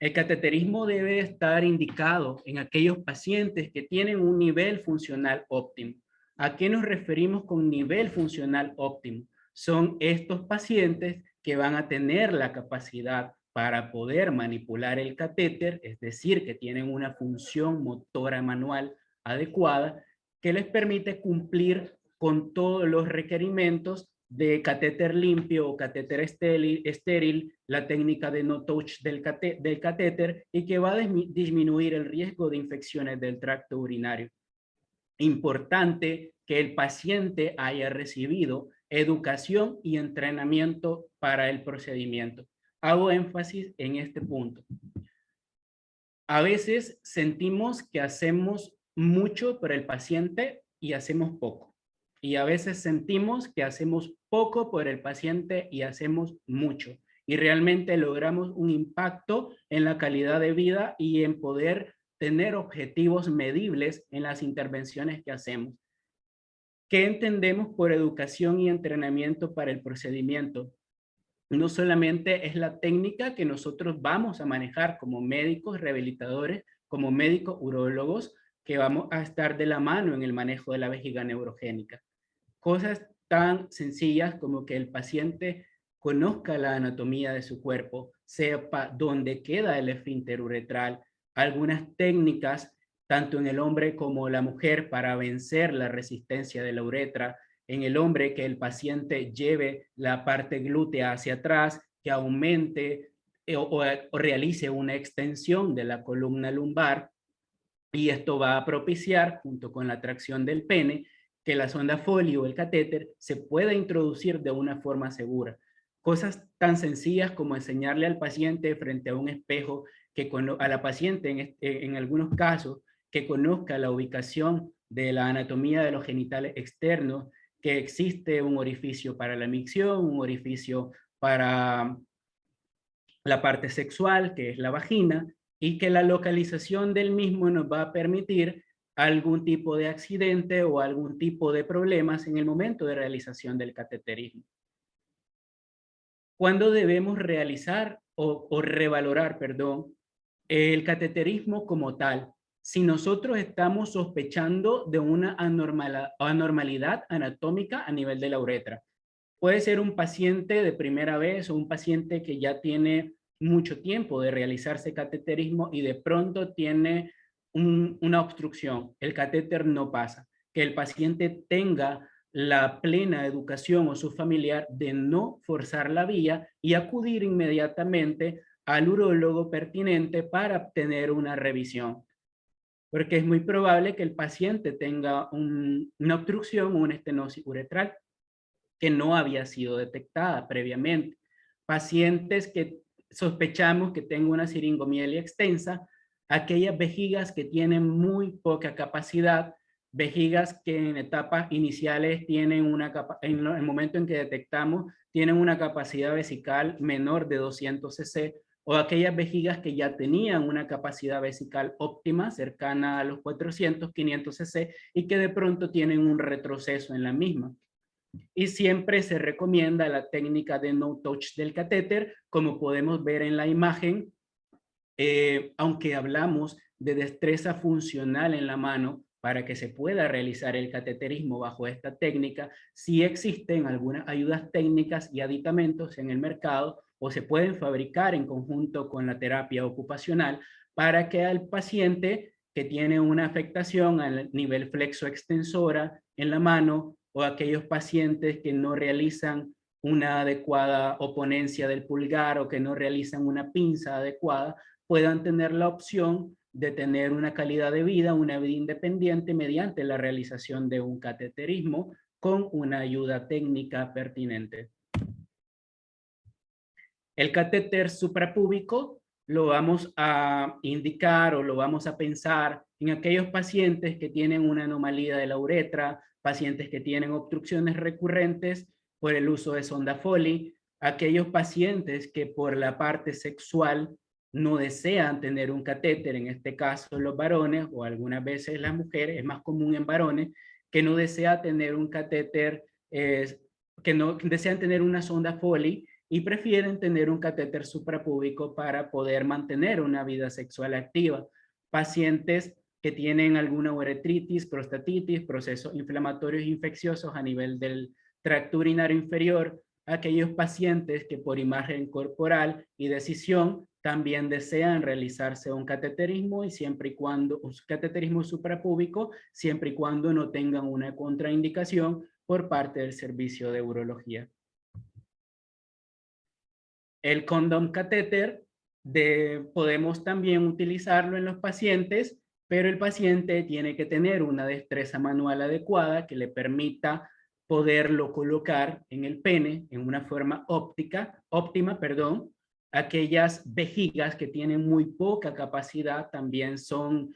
El cateterismo debe estar indicado en aquellos pacientes que tienen un nivel funcional óptimo. ¿A qué nos referimos con nivel funcional óptimo? Son estos pacientes que van a tener la capacidad para poder manipular el catéter, es decir, que tienen una función motora manual adecuada, que les permite cumplir con todos los requerimientos de catéter limpio o catéter estéril, la técnica de no touch del catéter, y que va a disminuir el riesgo de infecciones del tracto urinario. Importante que el paciente haya recibido educación y entrenamiento para el procedimiento. Hago énfasis en este punto. A veces sentimos que hacemos mucho por el paciente y hacemos poco. Y a veces sentimos que hacemos poco por el paciente y hacemos mucho. Y realmente logramos un impacto en la calidad de vida y en poder tener objetivos medibles en las intervenciones que hacemos. ¿Qué entendemos por educación y entrenamiento para el procedimiento? No solamente es la técnica que nosotros vamos a manejar como médicos rehabilitadores, como médicos urólogos, que vamos a estar de la mano en el manejo de la vejiga neurogénica. Cosas tan sencillas como que el paciente conozca la anatomía de su cuerpo, sepa dónde queda el esfínter uretral, algunas técnicas tanto en el hombre como la mujer para vencer la resistencia de la uretra. En el hombre, que el paciente lleve la parte glútea hacia atrás, que aumente o realice una extensión de la columna lumbar, y esto va a propiciar, junto con la tracción del pene, que la sonda Foley o el catéter se pueda introducir de una forma segura. Cosas tan sencillas como enseñarle al paciente frente a un espejo, a la paciente en algunos casos, que conozca la ubicación de la anatomía de los genitales externos, que existe un orificio para la micción, un orificio para la parte sexual, que es la vagina, y que la localización del mismo nos va a permitir algún tipo de accidente o algún tipo de problemas en el momento de realización del cateterismo. ¿Cuándo debemos realizar o revalorar, perdón, el cateterismo como tal? Si nosotros estamos sospechando de una anormalidad anatómica a nivel de la uretra. Puede ser un paciente de primera vez o un paciente que ya tiene mucho tiempo de realizarse cateterismo y de pronto tiene una obstrucción. El catéter no pasa. Que el paciente tenga la plena educación o su familiar de no forzar la vía y acudir inmediatamente al urólogo pertinente para obtener una revisión. Porque es muy probable que el paciente tenga una obstrucción o una estenosis uretral que no había sido detectada previamente. Pacientes que sospechamos que tengan una siringomiela extensa, aquellas vejigas que tienen muy poca capacidad, vejigas que en etapas iniciales tienen en el momento en que detectamos, tienen una capacidad vesical menor de 200 cc, o aquellas vejigas que ya tenían una capacidad vesical óptima, cercana a los 400, 500 cc, y que de pronto tienen un retroceso en la misma. Y siempre se recomienda la técnica de no touch del catéter, como podemos ver en la imagen. Aunque hablamos de destreza funcional en la mano para que se pueda realizar el cateterismo bajo esta técnica, sí existen algunas ayudas técnicas y aditamentos en el mercado o se pueden fabricar en conjunto con la terapia ocupacional para que al paciente que tiene una afectación al nivel flexo-extensora en la mano o aquellos pacientes que no realizan una adecuada oponencia del pulgar o que no realizan una pinza adecuada, puedan tener la opción de tener una calidad de vida, una vida independiente mediante la realización de un cateterismo con una ayuda técnica pertinente. El catéter suprapúbico lo vamos a indicar o lo vamos a pensar en aquellos pacientes que tienen una anomalía de la uretra, pacientes que tienen obstrucciones recurrentes por el uso de sonda Foley, aquellos pacientes que por la parte sexual no desean tener un catéter, en este caso los varones o algunas veces las mujeres, es más común en varones, que no desean tener un catéter, que no desean tener una sonda Foley y prefieren tener un catéter suprapúbico para poder mantener una vida sexual activa. Pacientes que tienen alguna uretritis, prostatitis, procesos inflamatorios infecciosos a nivel del tracto urinario inferior, aquellos pacientes que por imagen corporal y decisión también desean realizarse un cateterismo y siempre y cuando un cateterismo suprapúbico, siempre y cuando no tengan una contraindicación por parte del servicio de urología. El condom catéter podemos también utilizarlo en los pacientes, pero el paciente tiene que tener una destreza manual adecuada que le permita poderlo colocar en el pene en una forma óptima. Aquellas vejigas que tienen muy poca capacidad también son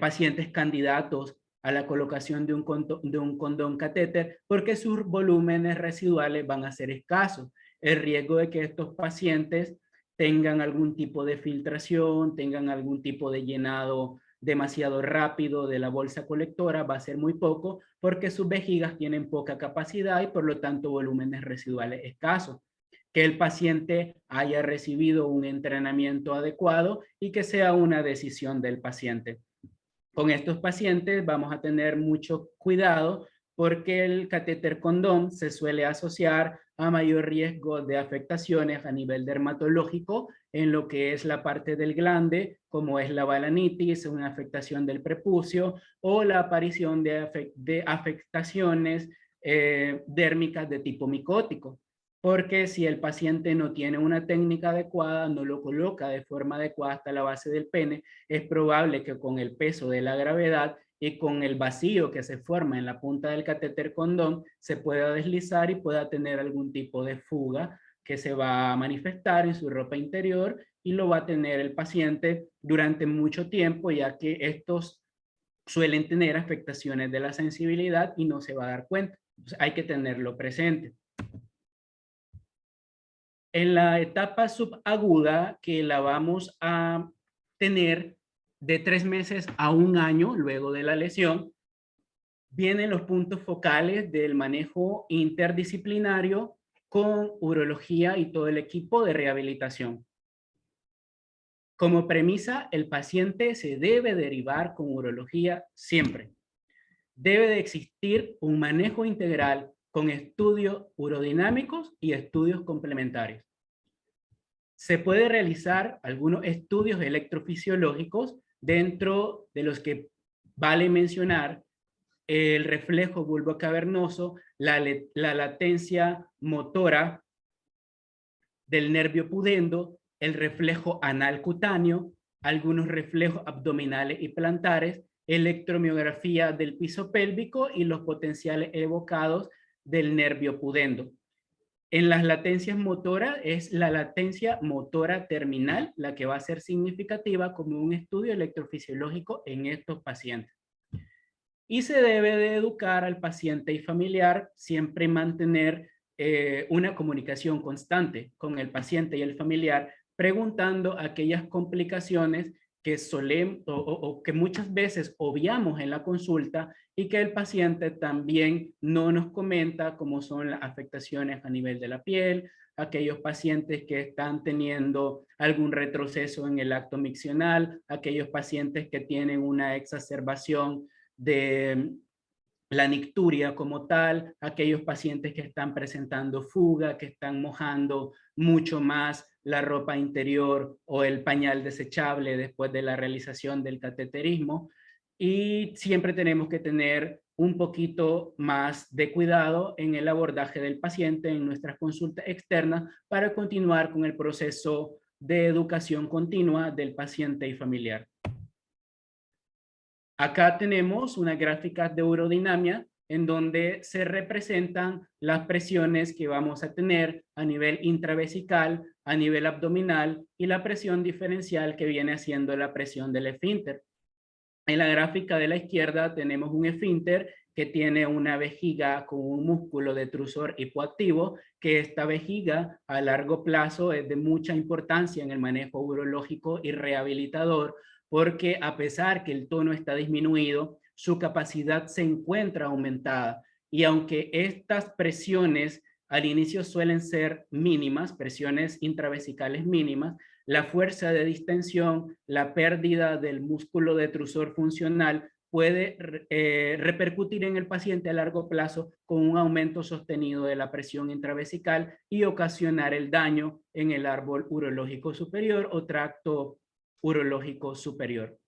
pacientes candidatos a la colocación de un condón catéter porque sus volúmenes residuales van a ser escasos. El riesgo de que estos pacientes tengan algún tipo de filtración, tengan algún tipo de llenado demasiado rápido de la bolsa colectora va a ser muy poco porque sus vejigas tienen poca capacidad y por lo tanto volúmenes residuales escasos. Que el paciente haya recibido un entrenamiento adecuado y que sea una decisión del paciente. Con estos pacientes vamos a tener mucho cuidado porque el catéter condón se suele asociar a mayor riesgo de afectaciones a nivel dermatológico en lo que es la parte del glande, como es la balanitis, una afectación del prepucio o la aparición de afectaciones dérmicas de tipo micótico. Porque si el paciente no tiene una técnica adecuada, no lo coloca de forma adecuada hasta la base del pene, es probable que con el peso de la gravedad y con el vacío que se forma en la punta del catéter condón se pueda deslizar y pueda tener algún tipo de fuga que se va a manifestar en su ropa interior y lo va a tener el paciente durante mucho tiempo, ya que estos suelen tener afectaciones de la sensibilidad y no se va a dar cuenta. Entonces, hay que tenerlo presente. En la etapa subaguda, que la vamos a tener de 3 meses a 1 año luego de la lesión, vienen los puntos focales del manejo interdisciplinario con urología y todo el equipo de rehabilitación. Como premisa, el paciente se debe derivar con urología siempre. Debe de existir un manejo integral con estudios urodinámicos y estudios complementarios. Se puede realizar algunos estudios electrofisiológicos, dentro de los que vale mencionar el reflejo bulbocavernoso, la latencia motora del nervio pudendo, el reflejo anal cutáneo, algunos reflejos abdominales y plantares, electromiografía del piso pélvico y los potenciales evocados del nervio pudendo. En las latencias motoras es la latencia motora terminal la que va a ser significativa como un estudio electrofisiológico en estos pacientes. Y se debe de educar al paciente y familiar, siempre mantener una comunicación constante con el paciente y el familiar, preguntando aquellas complicaciones que o que muchas veces obviamos en la consulta y que el paciente también no nos comenta, como son las afectaciones a nivel de la piel, aquellos pacientes que están teniendo algún retroceso en el acto miccional, aquellos pacientes que tienen una exacerbación de la nicturia como tal, aquellos pacientes que están presentando fuga, que están mojando mucho más la ropa interior o el pañal desechable después de la realización del cateterismo. Y siempre tenemos que tener un poquito más de cuidado en el abordaje del paciente en nuestras consultas externas para continuar con el proceso de educación continua del paciente y familiar. Acá tenemos una gráfica de urodinamia en donde se representan las presiones que vamos a tener a nivel intravesical, a nivel abdominal y la presión diferencial que viene haciendo la presión del esfínter. En la gráfica de la izquierda tenemos un esfínter que tiene una vejiga con un músculo detrusor hipoactivo, que esta vejiga a largo plazo es de mucha importancia en el manejo urológico y rehabilitador, porque a pesar que el tono está disminuido, su capacidad se encuentra aumentada. Y aunque estas presiones al inicio suelen ser mínimas, presiones intravesicales mínimas, la fuerza de distensión, la pérdida del músculo detrusor funcional puede repercutir en el paciente a largo plazo con un aumento sostenido de la presión intravesical y ocasionar el daño en el árbol urológico superior o tracto urológico superior.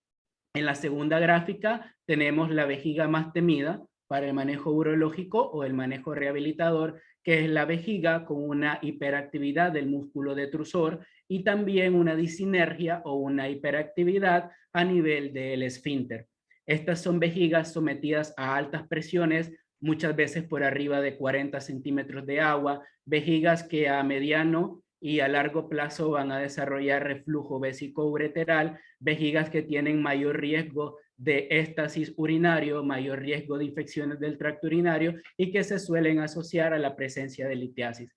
En la segunda gráfica tenemos la vejiga más temida para el manejo urológico o el manejo rehabilitador, que es la vejiga con una hiperactividad del músculo detrusor y también una disinergia o una hiperactividad a nivel del esfínter. Estas son vejigas sometidas a altas presiones, muchas veces por arriba de 40 centímetros de agua, vejigas que a mediano y a largo plazo van a desarrollar reflujo vesicoureteral, vejigas que tienen mayor riesgo de éstasis urinario, mayor riesgo de infecciones del tracto urinario y que se suelen asociar a la presencia de litiasis.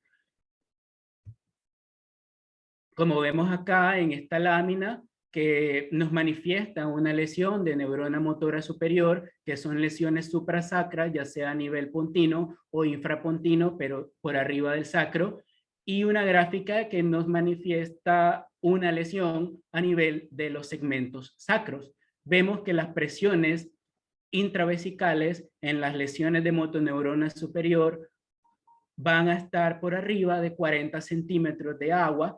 Como vemos acá en esta lámina, que nos manifiesta una lesión de neurona motora superior, que son lesiones suprasacras, ya sea a nivel pontino o infrapontino, pero por arriba del sacro, y una gráfica que nos manifiesta una lesión a nivel de los segmentos sacros. Vemos que las presiones intravesicales en las lesiones de motoneurona superior van a estar por arriba de 40 centímetros de agua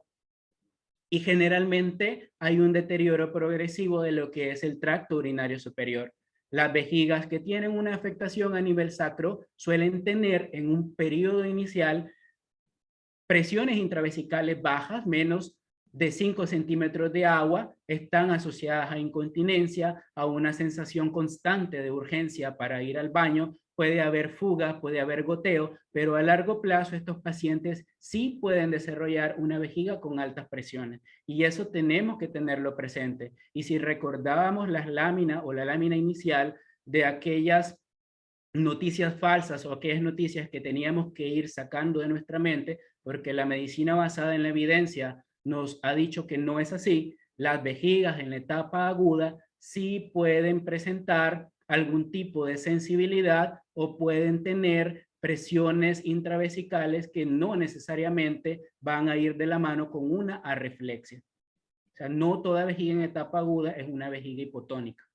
y generalmente hay un deterioro progresivo de lo que es el tracto urinario superior. Las vejigas que tienen una afectación a nivel sacro suelen tener en un periodo inicial presiones intravesicales bajas, menos de 5 centímetros de agua están asociadas a incontinencia, a una sensación constante de urgencia para ir al baño. Puede haber fugas, puede haber goteo, pero a largo plazo estos pacientes sí pueden desarrollar una vejiga con altas presiones y eso tenemos que tenerlo presente. Y si recordábamos las láminas o la lámina inicial de aquellas noticias falsas o aquellas noticias que teníamos que ir sacando de nuestra mente, porque la medicina basada en la evidencia nos ha dicho que no es así, las vejigas en la etapa aguda sí pueden presentar algún tipo de sensibilidad o pueden tener presiones intravesicales que no necesariamente van a ir de la mano con una arreflexia. O sea, no toda vejiga en etapa aguda es una vejiga hipotónica.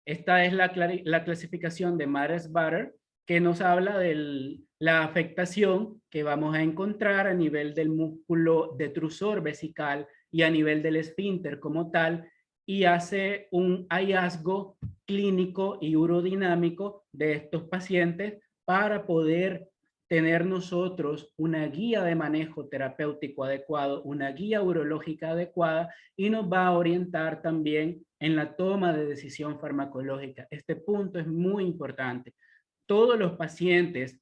Esta es la clasificación de Mares-Butter, que nos habla de la afectación que vamos a encontrar a nivel del músculo detrusor vesical y a nivel del esfínter como tal, y hace un hallazgo clínico y urodinámico de estos pacientes para poder tener nosotros una guía de manejo terapéutico adecuado, una guía urológica adecuada, y nos va a orientar también en la toma de decisión farmacológica. Este punto es muy importante. Todos los pacientes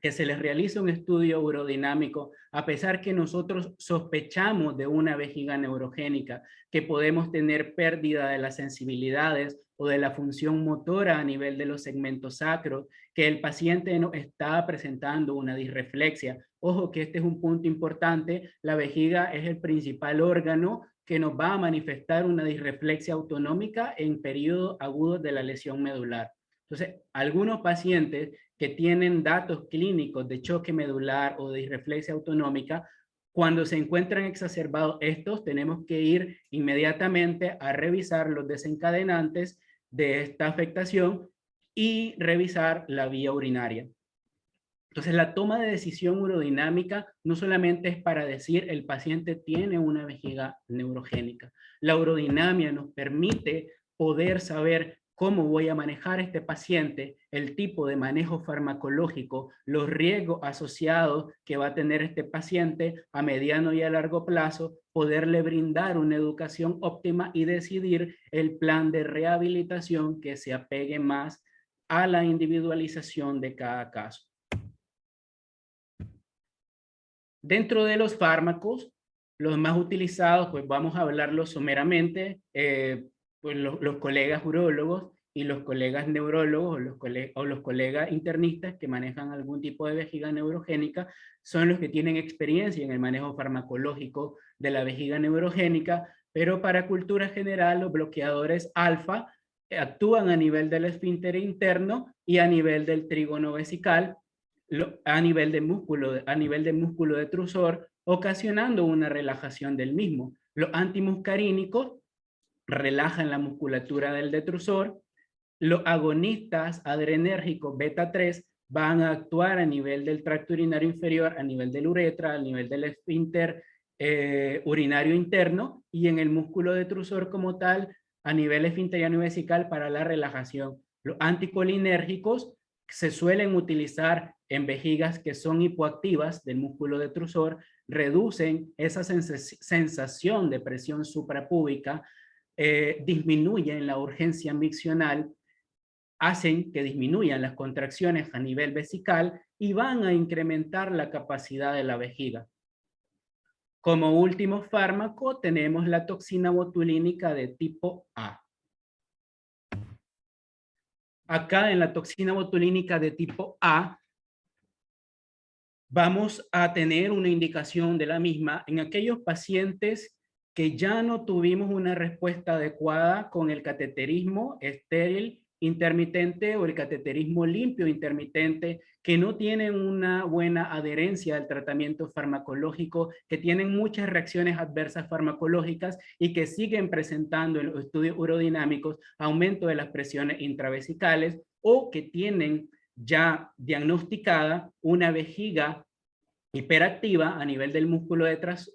que se les realiza un estudio urodinámico, a pesar que nosotros sospechamos de una vejiga neurogénica, que podemos tener pérdida de las sensibilidades o de la función motora a nivel de los segmentos sacros, que el paciente no está presentando una disreflexia. Ojo que este es un punto importante, la vejiga es el principal órgano que nos va a manifestar una disreflexia autonómica en periodos agudos de la lesión medular. Entonces, algunos pacientes que tienen datos clínicos de choque medular o de disreflexia autonómica, cuando se encuentran exacerbados estos, tenemos que ir inmediatamente a revisar los desencadenantes de esta afectación y revisar la vía urinaria. Entonces, la toma de decisión urodinámica no solamente es para decir el paciente tiene una vejiga neurogénica. La urodinamia nos permite poder saber cómo voy a manejar este paciente, el tipo de manejo farmacológico, los riesgos asociados que va a tener este paciente a mediano y a largo plazo, poderle brindar una educación óptima y decidir el plan de rehabilitación que se apegue más a la individualización de cada caso. Dentro de los fármacos, los más utilizados, pues vamos a hablarlos someramente, pues los colegas urólogos y los colegas neurólogos o los colegas internistas que manejan algún tipo de vejiga neurogénica son los que tienen experiencia en el manejo farmacológico de la vejiga neurogénica, pero para cultura general los bloqueadores alfa actúan a nivel del esfínter interno y a nivel del trígono vesical, a nivel de músculo detrusor, ocasionando una relajación del mismo. Los antimuscarínicos relajan la musculatura del detrusor. Los agonistas adrenérgicos beta 3 van a actuar a nivel del tracto urinario inferior, a nivel del uretra, a nivel del esfínter urinario interno y en el músculo detrusor como tal, a nivel esfinteriano y vesical para la relajación. Los anticolinérgicos se suelen utilizar en vejigas que son hipoactivas del músculo detrusor, reducen esa sensación de presión suprapúbica, disminuyen la urgencia miccional, hacen que disminuyan las contracciones a nivel vesical y van a incrementar la capacidad de la vejiga. Como último fármaco tenemos la toxina botulínica de tipo A. Acá en la toxina botulínica de tipo A vamos a tener una indicación de la misma en aquellos pacientes que ya no tuvimos una respuesta adecuada con el cateterismo estéril intermitente o el cateterismo limpio intermitente, que no tienen una buena adherencia al tratamiento farmacológico, que tienen muchas reacciones adversas farmacológicas y que siguen presentando en los estudios urodinámicos aumento de las presiones intravesicales o que tienen ya diagnosticada una vejiga hiperactiva a nivel del músculo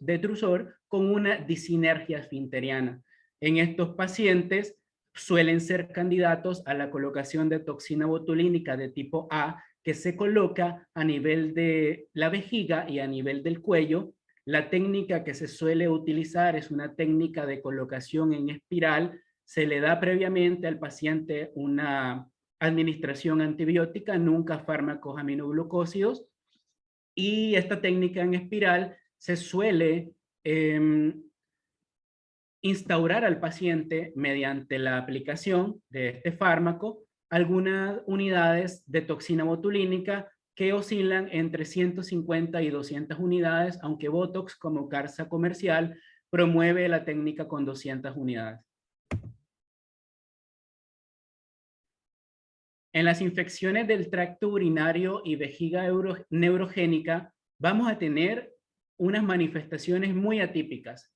detrusor con una disinergia esfinteriana. En estos pacientes suelen ser candidatos a la colocación de toxina botulínica de tipo A, que se coloca a nivel de la vejiga y a nivel del cuello. La técnica que se suele utilizar es una técnica de colocación en espiral. Se le da previamente al paciente una administración antibiótica, nunca fármacos aminoglucósidos, y esta técnica en espiral se suele instaurar al paciente mediante la aplicación de este fármaco algunas unidades de toxina botulínica que oscilan entre 150 y 200 unidades, aunque Botox como carza comercial promueve la técnica con 200 unidades. En las infecciones del tracto urinario y vejiga neurogénica vamos a tener unas manifestaciones muy atípicas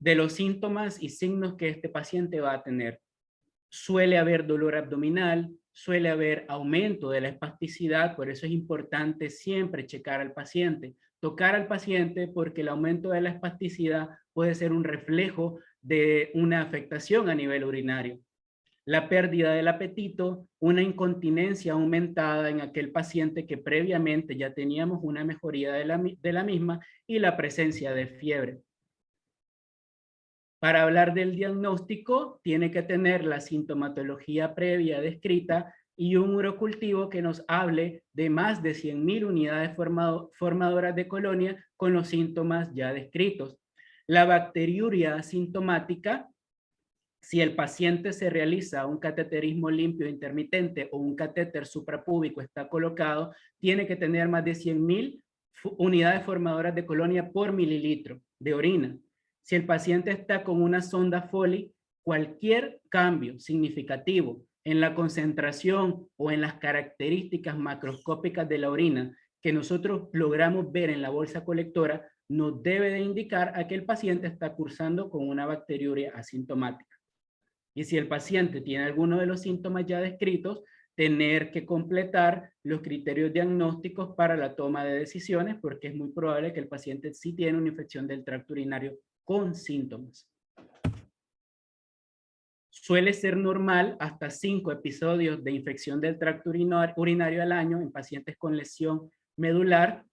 de los síntomas y signos que este paciente va a tener. Suele haber dolor abdominal, suele haber aumento de la espasticidad, por eso es importante siempre checar al paciente, tocar al paciente, porque el aumento de la espasticidad puede ser un reflejo de una afectación a nivel urinario. La pérdida del apetito, una incontinencia aumentada en aquel paciente que previamente ya teníamos una mejoría de la misma, y la presencia de fiebre. Para hablar del diagnóstico, tiene que tener la sintomatología previa descrita y un urocultivo que nos hable de más de 100.000 unidades formadoras de colonia con los síntomas ya descritos. La bacteriuria asintomática, si el paciente se realiza un cateterismo limpio intermitente o un catéter suprapúbico está colocado, tiene que tener más de 100.000 unidades formadoras de colonia por mililitro de orina. Si el paciente está con una sonda Foley, cualquier cambio significativo en la concentración o en las características macroscópicas de la orina que nosotros logramos ver en la bolsa colectora nos debe de indicar a que el paciente está cursando con una bacteriuria asintomática. Y si el paciente tiene alguno de los síntomas ya descritos, tener que completar los criterios diagnósticos para la toma de decisiones, porque es muy probable que el paciente sí tiene una infección del tracto urinario con síntomas. Suele ser normal hasta 5 episodios de infección del tracto urinario al año en pacientes con lesión medular.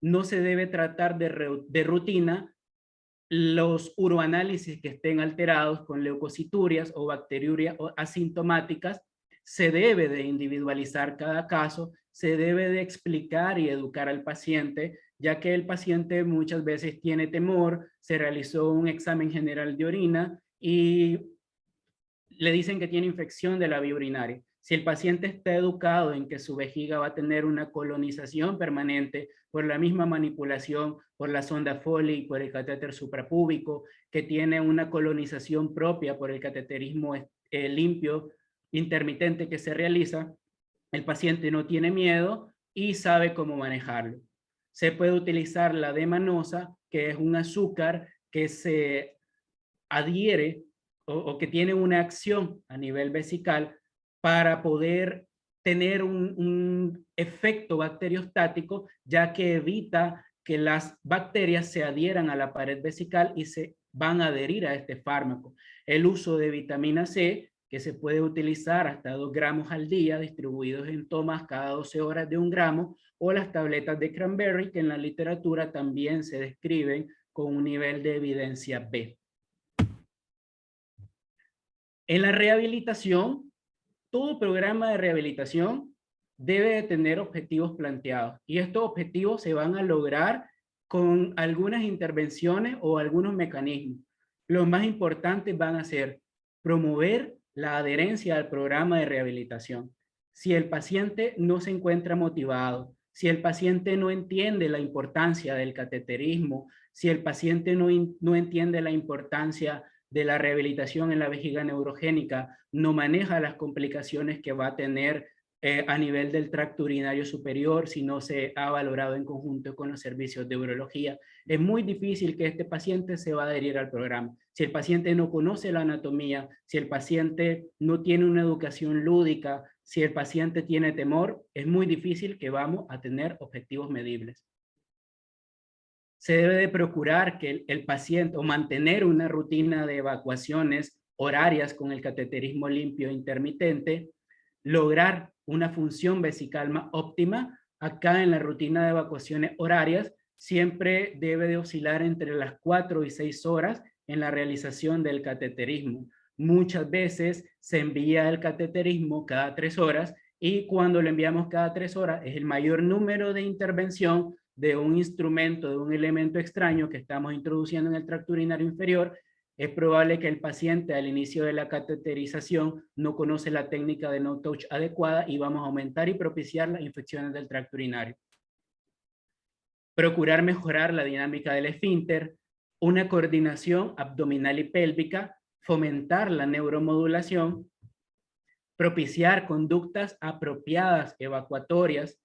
No se debe tratar de rutina los uroanálisis que estén alterados con leucociturias o bacteriurias asintomáticas. Se debe de individualizar cada caso, se debe de explicar y educar al paciente, ya que el paciente muchas veces tiene temor, se realizó un examen general de orina y le dicen que tiene infección de la vía urinaria. Si el paciente está educado en que su vejiga va a tener una colonización permanente por la misma manipulación, por la sonda Foley, por el catéter suprapúbico, que tiene una colonización propia por el cateterismo limpio intermitente que se realiza, el paciente no tiene miedo y sabe cómo manejarlo. Se puede utilizar la D-manosa, que es un azúcar que se adhiere o que tiene una acción a nivel vesical para poder tener un efecto bacteriostático, ya que evita que las bacterias se adhieran a la pared vesical y se van a adherir a este fármaco. El uso de vitamina C, que se puede utilizar hasta 2 gramos al día, distribuidos en tomas cada 12 horas de 1 gramo, o las tabletas de cranberry, que en la literatura también se describen con un nivel de evidencia B. En la rehabilitación, todo programa de rehabilitación debe de tener objetivos planteados, y estos objetivos se van a lograr con algunas intervenciones o algunos mecanismos. Los más importantes van a ser promover la adherencia al programa de rehabilitación. Si el paciente no se encuentra motivado, si el paciente no entiende la importancia del cateterismo, si el paciente no entiende la importancia de la rehabilitación en la vejiga neurogénica, no maneja las complicaciones que va a tener a nivel del tracto urinario superior si no se ha valorado en conjunto con los servicios de urología, es muy difícil que este paciente se va a adherir al programa. Si el paciente no conoce la anatomía, si el paciente no tiene una educación lúdica, si el paciente tiene temor, es muy difícil que vamos a tener objetivos medibles. Se debe de procurar que el paciente o mantener una rutina de evacuaciones horarias con el cateterismo limpio intermitente. lograr una función vesical más óptima. Acá en la rutina de evacuaciones horarias siempre debe de oscilar entre las 4 y 6 horas en la realización del cateterismo. Muchas veces se envía el cateterismo cada 3 horas y cuando lo enviamos cada 3 horas es el mayor número de intervención de un instrumento, de un elemento extraño que estamos introduciendo en el tracto urinario inferior. Es probable que el paciente al inicio de la cateterización no conoce la técnica de no-touch adecuada y vamos a aumentar y propiciar las infecciones del tracto urinario. Procurar mejorar la dinámica del esfínter, una coordinación abdominal y pélvica, fomentar la neuromodulación, propiciar conductas apropiadas evacuatorias.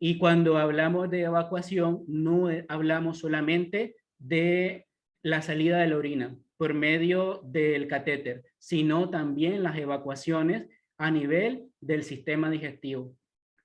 Y cuando hablamos de evacuación, no hablamos solamente de la salida de la orina por medio del catéter, sino también las evacuaciones a nivel del sistema digestivo.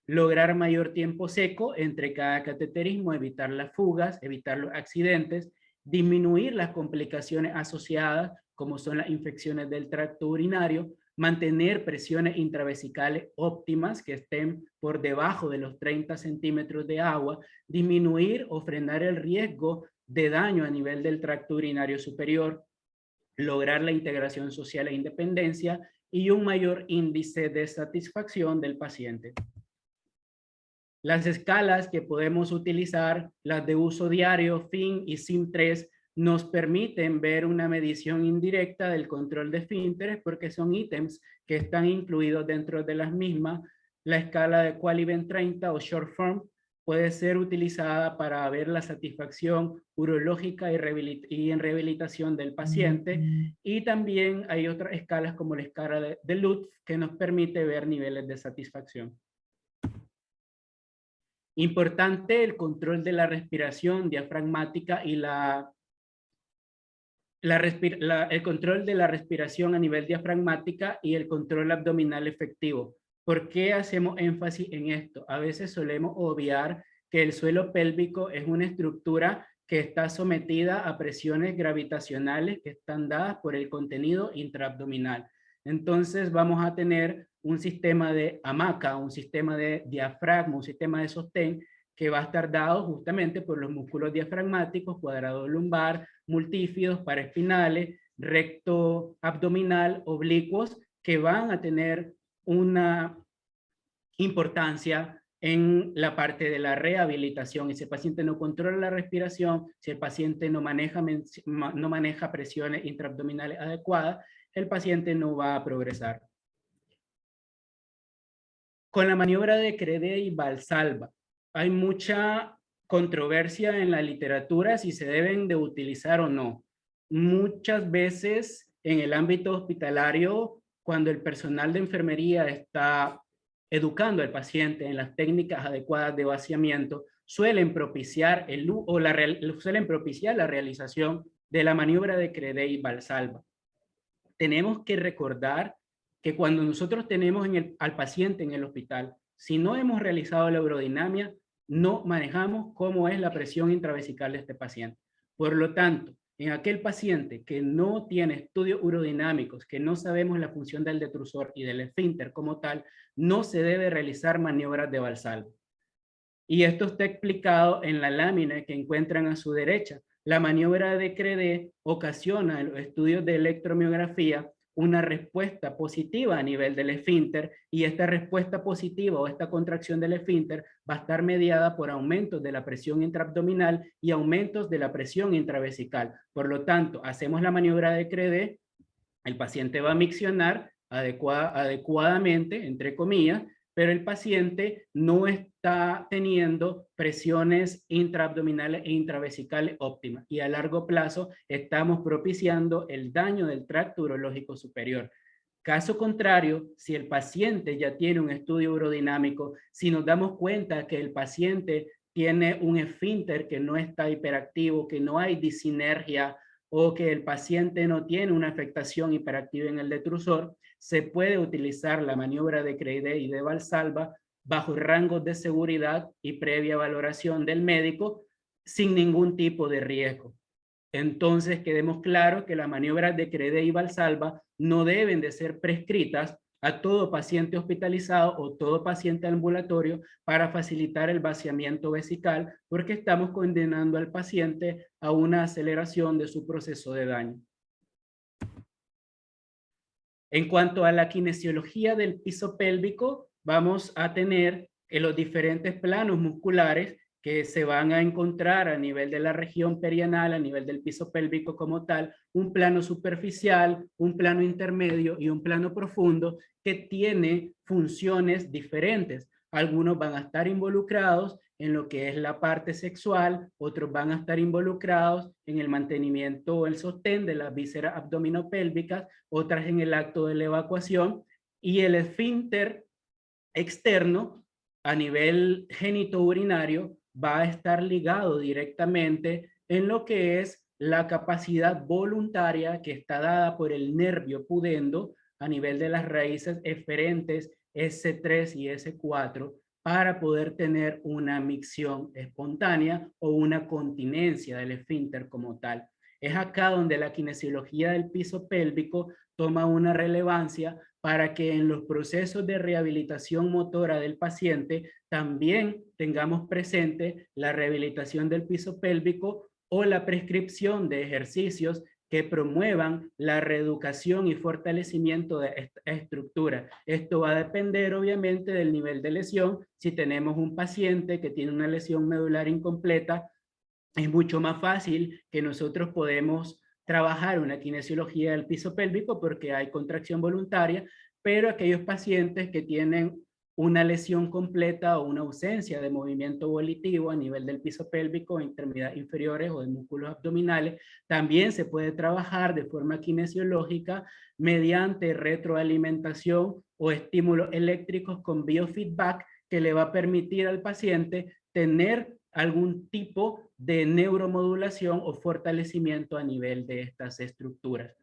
Lograr mayor tiempo seco entre cada cateterismo, evitar las fugas, evitar los accidentes, disminuir las complicaciones asociadas, como son las infecciones del tracto urinario, mantener presiones intravesicales óptimas que estén por debajo de los 30 centímetros de agua, disminuir o frenar el riesgo de daño a nivel del tracto urinario superior, lograr la integración social e independencia y un mayor índice de satisfacción del paciente. Las escalas que podemos utilizar, las de uso diario, FIN y SIM3, nos permiten ver una medición indirecta del control de esfínteres porque son ítems que están incluidos dentro de las mismas. La escala de Qualibent 30 o Short Form puede ser utilizada para ver la satisfacción urológica y en rehabilitación del paciente. Y también hay otras escalas como la escala de Lutz que nos permite ver niveles de satisfacción. Importante el control de la respiración diafragmática y el control de la respiración a nivel diafragmática y el control abdominal efectivo. ¿Por qué hacemos énfasis en esto? A veces solemos obviar que el suelo pélvico es una estructura que está sometida a presiones gravitacionales que están dadas por el contenido intraabdominal. Entonces vamos a tener un sistema de hamaca, un sistema de diafragma, un sistema de sostén que va a estar dado justamente por los músculos diafragmáticos, cuadrado lumbar, multífidos, paraespinales, recto abdominal, oblicuos, que van a tener una importancia en la parte de la rehabilitación. Y si el paciente no controla la respiración, si el paciente no maneja presiones intraabdominales adecuadas, el paciente no va a progresar. Con la maniobra de Credé y Valsalva, hay mucha controversia en la literatura si se deben de utilizar o no. Muchas veces en el ámbito hospitalario, cuando el personal de enfermería está educando al paciente en las técnicas adecuadas de vaciamiento, suelen propiciar la realización de la maniobra de Credé y Valsalva. Tenemos que recordar que cuando nosotros tenemos al paciente en el hospital, si no hemos realizado la urodinamia, no manejamos cómo es la presión intravesical de este paciente. Por lo tanto, en aquel paciente que no tiene estudios urodinámicos, que no sabemos la función del detrusor y del esfínter como tal, no se debe realizar maniobras de Valsalva. Y esto está explicado en la lámina que encuentran a su derecha. La maniobra de Credé ocasiona en los estudios de electromiografía una respuesta positiva a nivel del esfínter y esta respuesta positiva o esta contracción del esfínter va a estar mediada por aumentos de la presión intraabdominal y aumentos de la presión intravesical. Por lo tanto, hacemos la maniobra de Credé, el paciente va a miccionar adecuadamente, entre comillas, pero el paciente no está teniendo presiones intraabdominales e intravesicales óptimas y a largo plazo estamos propiciando el daño del tracto urológico superior. Caso contrario, si el paciente ya tiene un estudio urodinámico, si nos damos cuenta que el paciente tiene un esfínter que no está hiperactivo, que no hay disinergia o que el paciente no tiene una afectación hiperactiva en el detrusor, se puede utilizar la maniobra de Credé y de Valsalva bajo rangos de seguridad y previa valoración del médico sin ningún tipo de riesgo. Entonces, quedemos claros que las maniobras de Credé y Valsalva no deben de ser prescritas a todo paciente hospitalizado o todo paciente ambulatorio para facilitar el vaciamiento vesical, porque estamos condenando al paciente a una aceleración de su proceso de daño. En cuanto a la kinesiología del piso pélvico, vamos a tener en los diferentes planos musculares que se van a encontrar a nivel de la región perianal, a nivel del piso pélvico como tal, un plano superficial, un plano intermedio y un plano profundo que tiene funciones diferentes. Algunos van a estar involucrados en lo que es la parte sexual, otros van a estar involucrados en el mantenimiento o el sostén de las vísceras abdominopélvicas, otras en el acto de la evacuación, y el esfínter externo a nivel genitourinario va a estar ligado directamente en lo que es la capacidad voluntaria que está dada por el nervio pudendo a nivel de las raíces eferentes S3 y S4 para poder tener una micción espontánea o una continencia del esfínter como tal. Es acá donde la kinesiología del piso pélvico toma una relevancia para que en los procesos de rehabilitación motora del paciente también tengamos presente la rehabilitación del piso pélvico o la prescripción de ejercicios que promuevan la reeducación y fortalecimiento de esta estructura. Esto va a depender obviamente del nivel de lesión. Si tenemos un paciente que tiene una lesión medular incompleta, es mucho más fácil que nosotros podemos trabajar una kinesiología del piso pélvico porque hay contracción voluntaria, pero aquellos pacientes que tienen una lesión completa o una ausencia de movimiento volitivo a nivel del piso pélvico, extremidades inferiores o de músculos abdominales, también se puede trabajar de forma kinesiológica mediante retroalimentación o estímulos eléctricos con biofeedback que le va a permitir al paciente tener algún tipo de neuromodulación o fortalecimiento a nivel de estas estructuras.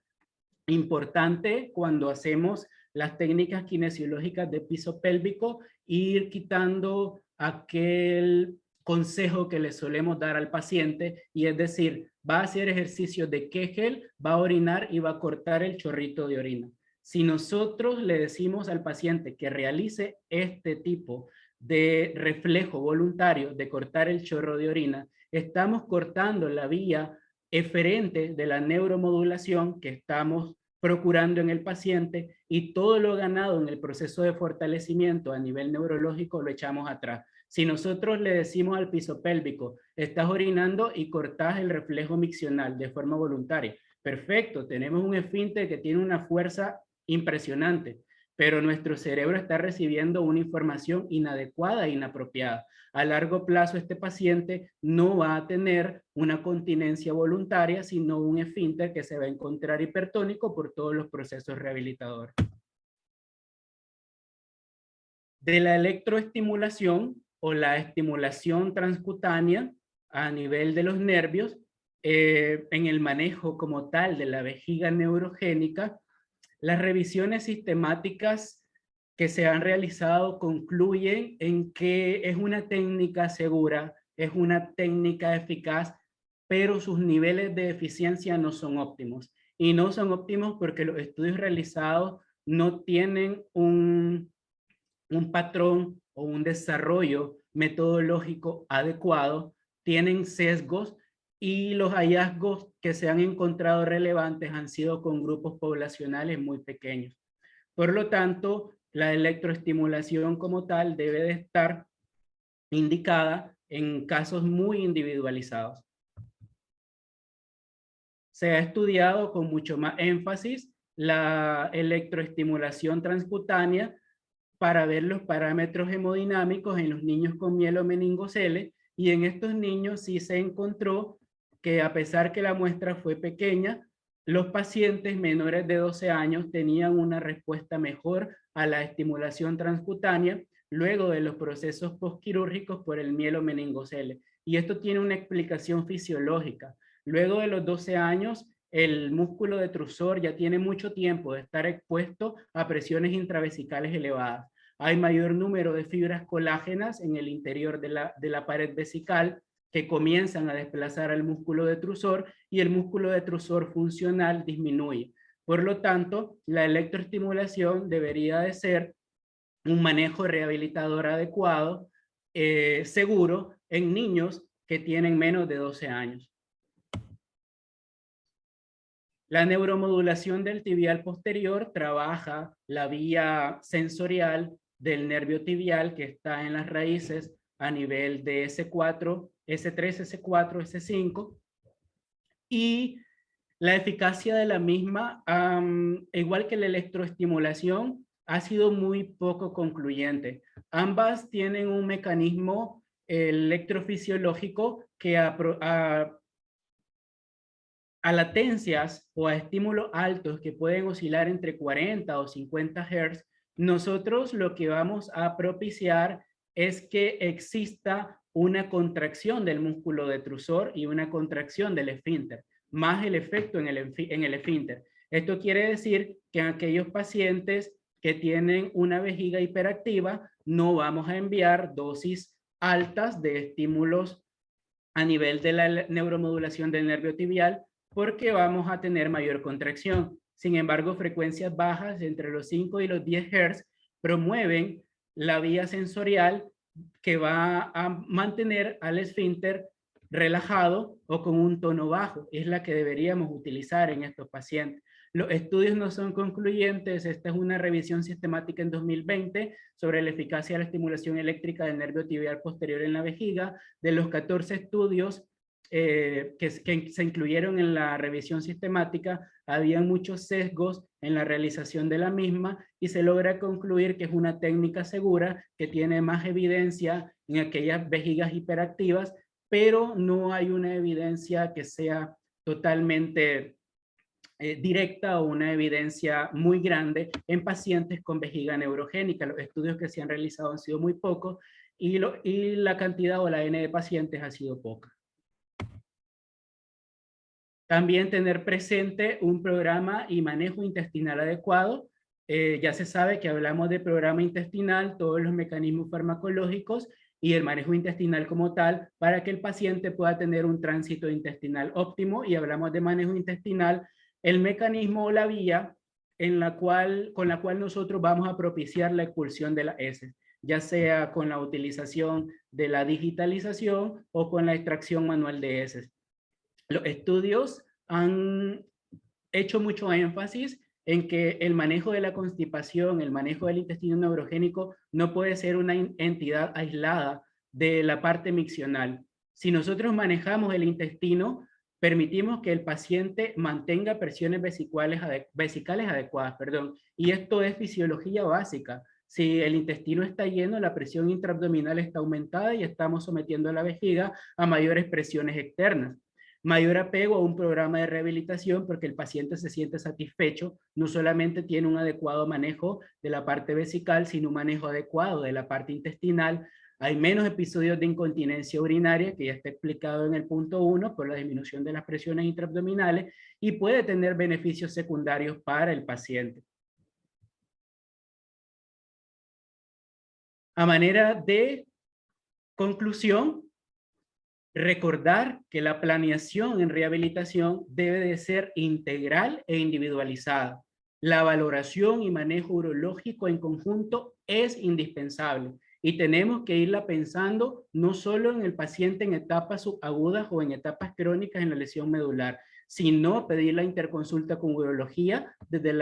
Importante cuando hacemos las técnicas kinesiológicas de piso pélvico, ir quitando aquel consejo que le solemos dar al paciente, y es decir, va a hacer ejercicios de Kegel, va a orinar y va a cortar el chorrito de orina. Si nosotros le decimos al paciente que realice este tipo de reflejo voluntario de cortar el chorro de orina, estamos cortando la vía eferente de la neuromodulación que estamos procurando en el paciente, y todo lo ganado en el proceso de fortalecimiento a nivel neurológico lo echamos atrás. Si nosotros le decimos al piso pélvico, estás orinando y cortás el reflejo miccional de forma voluntaria, perfecto, tenemos un esfínter que tiene una fuerza impresionante, pero nuestro cerebro está recibiendo una información inadecuada e inapropiada. A largo plazo, este paciente no va a tener una continencia voluntaria, sino un esfínter que se va a encontrar hipertónico por todos los procesos rehabilitadores. De la electroestimulación o la estimulación transcutánea a nivel de los nervios, en el manejo como tal de la vejiga neurogénica, las revisiones sistemáticas que se han realizado concluyen en que es una técnica segura, es una técnica eficaz, pero sus niveles de eficiencia no son óptimos. Y no son óptimos porque los estudios realizados no tienen un patrón o un desarrollo metodológico adecuado, tienen sesgos, y los hallazgos que se han encontrado relevantes han sido con grupos poblacionales muy pequeños. Por lo tanto, la electroestimulación como tal debe de estar indicada en casos muy individualizados. Se ha estudiado con mucho más énfasis la electroestimulación transcutánea para ver los parámetros hemodinámicos en los niños con mielomeningocele, y en estos niños sí se encontró que, a pesar que la muestra fue pequeña, los pacientes menores de 12 años tenían una respuesta mejor a la estimulación transcutánea luego de los procesos postquirúrgicos por el mielomeningocele. Y esto tiene una explicación fisiológica. Luego de los 12 años, el músculo detrusor ya tiene mucho tiempo de estar expuesto a presiones intravesicales elevadas. Hay mayor número de fibras colágenas en el interior de la pared vesical que comienzan a desplazar al músculo detrusor, y el músculo detrusor funcional disminuye. Por lo tanto, la electroestimulación debería de ser un manejo rehabilitador adecuado, seguro, en niños que tienen menos de 12 años. La neuromodulación del tibial posterior trabaja la vía sensorial del nervio tibial que está en las raíces a nivel de S4, S3, S4, S5, y la eficacia de la misma, igual que la electroestimulación, ha sido muy poco concluyente. Ambas tienen un mecanismo electrofisiológico que a latencias o a estímulos altos que pueden oscilar entre 40 o 50 Hz, nosotros lo que vamos a propiciar es que exista una contracción del músculo detrusor y una contracción del esfínter, más el efecto en el esfínter. Esto quiere decir que en aquellos pacientes que tienen una vejiga hiperactiva no vamos a enviar dosis altas de estímulos a nivel de la neuromodulación del nervio tibial, porque vamos a tener mayor contracción. Sin embargo, frecuencias bajas entre los 5 y los 10 Hz promueven la vía sensorial que va a mantener al esfínter relajado o con un tono bajo. Es la que deberíamos utilizar en estos pacientes. Los estudios no son concluyentes. Esta es una revisión sistemática en 2020 sobre la eficacia de la estimulación eléctrica del nervio tibial posterior en la vejiga. De los 14 estudios que se incluyeron en la revisión sistemática, había muchos sesgos en la realización de la misma y se logra concluir que es una técnica segura que tiene más evidencia en aquellas vejigas hiperactivas, pero no hay una evidencia que sea totalmente directa o una evidencia muy grande en pacientes con vejiga neurogénica. Los estudios que se han realizado han sido muy pocos y la cantidad o la N de pacientes ha sido poca. También tener presente un programa y manejo intestinal adecuado. Ya se sabe que hablamos de programa intestinal, todos los mecanismos farmacológicos y el manejo intestinal como tal para que el paciente pueda tener un tránsito intestinal óptimo. Y hablamos de manejo intestinal, el mecanismo o la vía con la cual nosotros vamos a propiciar la expulsión de las heces, ya sea con la utilización de la digitalización o con la extracción manual de heces. Los estudios han hecho mucho énfasis en que el manejo de la constipación, el manejo del intestino neurogénico no puede ser una entidad aislada de la parte miccional. Si nosotros manejamos el intestino, permitimos que el paciente mantenga presiones vesicales adecuadas, y esto es fisiología básica. Si el intestino está lleno, la presión intraabdominal está aumentada y estamos sometiendo a la vejiga a mayores presiones externas. Mayor apego a un programa de rehabilitación porque el paciente se siente satisfecho, no solamente tiene un adecuado manejo de la parte vesical, sino un manejo adecuado de la parte intestinal. Hay menos episodios de incontinencia urinaria, que ya está explicado en el punto 1, por la disminución de las presiones intraabdominales, y puede tener beneficios secundarios para el paciente. A manera de conclusión, recordar que la planeación en rehabilitación debe de ser integral e individualizada. La valoración y manejo urológico en conjunto es indispensable y tenemos que irla pensando no solo en el paciente en etapas subagudas o en etapas crónicas en la lesión medular, sino pedir la interconsulta con urología desde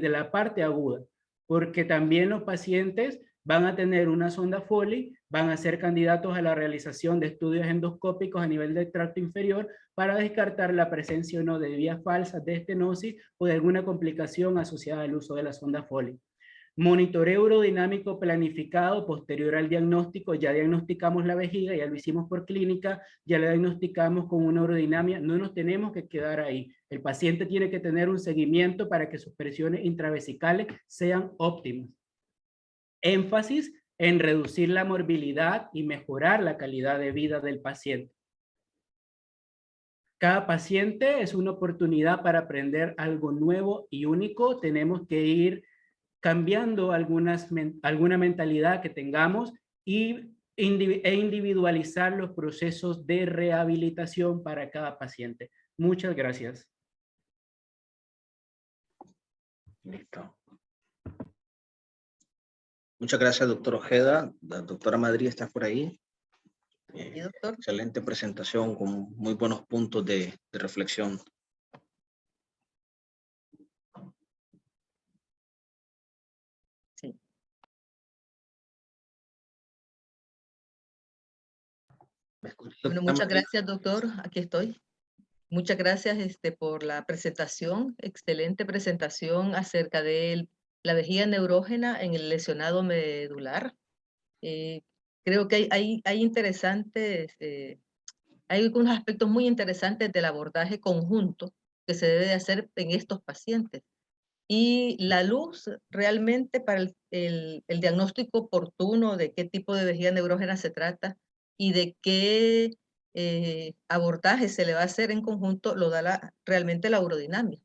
la parte aguda, porque también los pacientes van a tener una sonda Foley, van a ser candidatos a la realización de estudios endoscópicos a nivel del tracto inferior para descartar la presencia o no de vías falsas de estenosis o de alguna complicación asociada al uso de la sonda Foley. Monitoreo urodinámico planificado posterior al diagnóstico. Ya diagnosticamos la vejiga, ya lo hicimos por clínica, ya la diagnosticamos con una urodinamia, no nos tenemos que quedar ahí. El paciente tiene que tener un seguimiento para que sus presiones intravesicales sean óptimas. Énfasis en reducir la morbilidad y mejorar la calidad de vida del paciente. Cada paciente es una oportunidad para aprender algo nuevo y único. Tenemos que ir cambiando alguna mentalidad que tengamos e individualizar los procesos de rehabilitación para cada paciente. Muchas gracias. Listo. Muchas gracias, doctor Ojeda. La doctora Madrid está por ahí. Sí, doctor. Excelente presentación con muy buenos puntos de reflexión. Sí. Bueno, muchas gracias, doctor. Aquí estoy. Muchas gracias por la presentación, excelente presentación acerca de la vejiga neurógena en el lesionado medular. Creo que hay interesantes, hay algunos aspectos muy interesantes del abordaje conjunto que se debe de hacer en estos pacientes. Y la luz realmente para el diagnóstico oportuno de qué tipo de vejiga neurógena se trata y de qué abordaje se le va a hacer en conjunto, lo da realmente la urodinamia.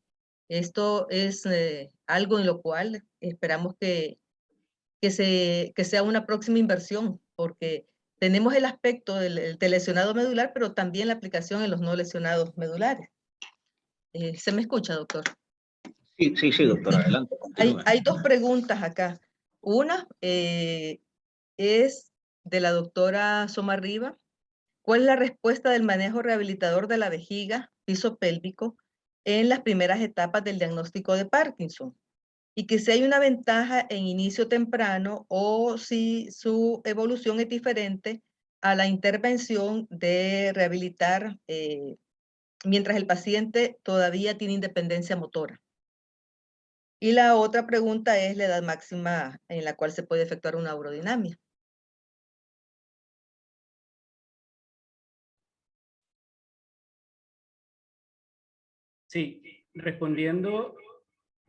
Esto es algo en lo cual esperamos que sea una próxima inversión, porque tenemos el aspecto del lesionado medular, pero también la aplicación en los no lesionados medulares. ¿Se me escucha, doctor? Sí, doctora, adelante, continúe. Hay dos preguntas acá. Una es de la doctora Somarriba. ¿Cuál es la respuesta del manejo rehabilitador de la vejiga, piso pélvico, en las primeras etapas del diagnóstico de Parkinson? Y que si hay una ventaja en inicio temprano o si su evolución es diferente a la intervención de rehabilitar mientras el paciente todavía tiene independencia motora. Y la otra pregunta es la edad máxima en la cual se puede efectuar una urodinamia. Sí, respondiendo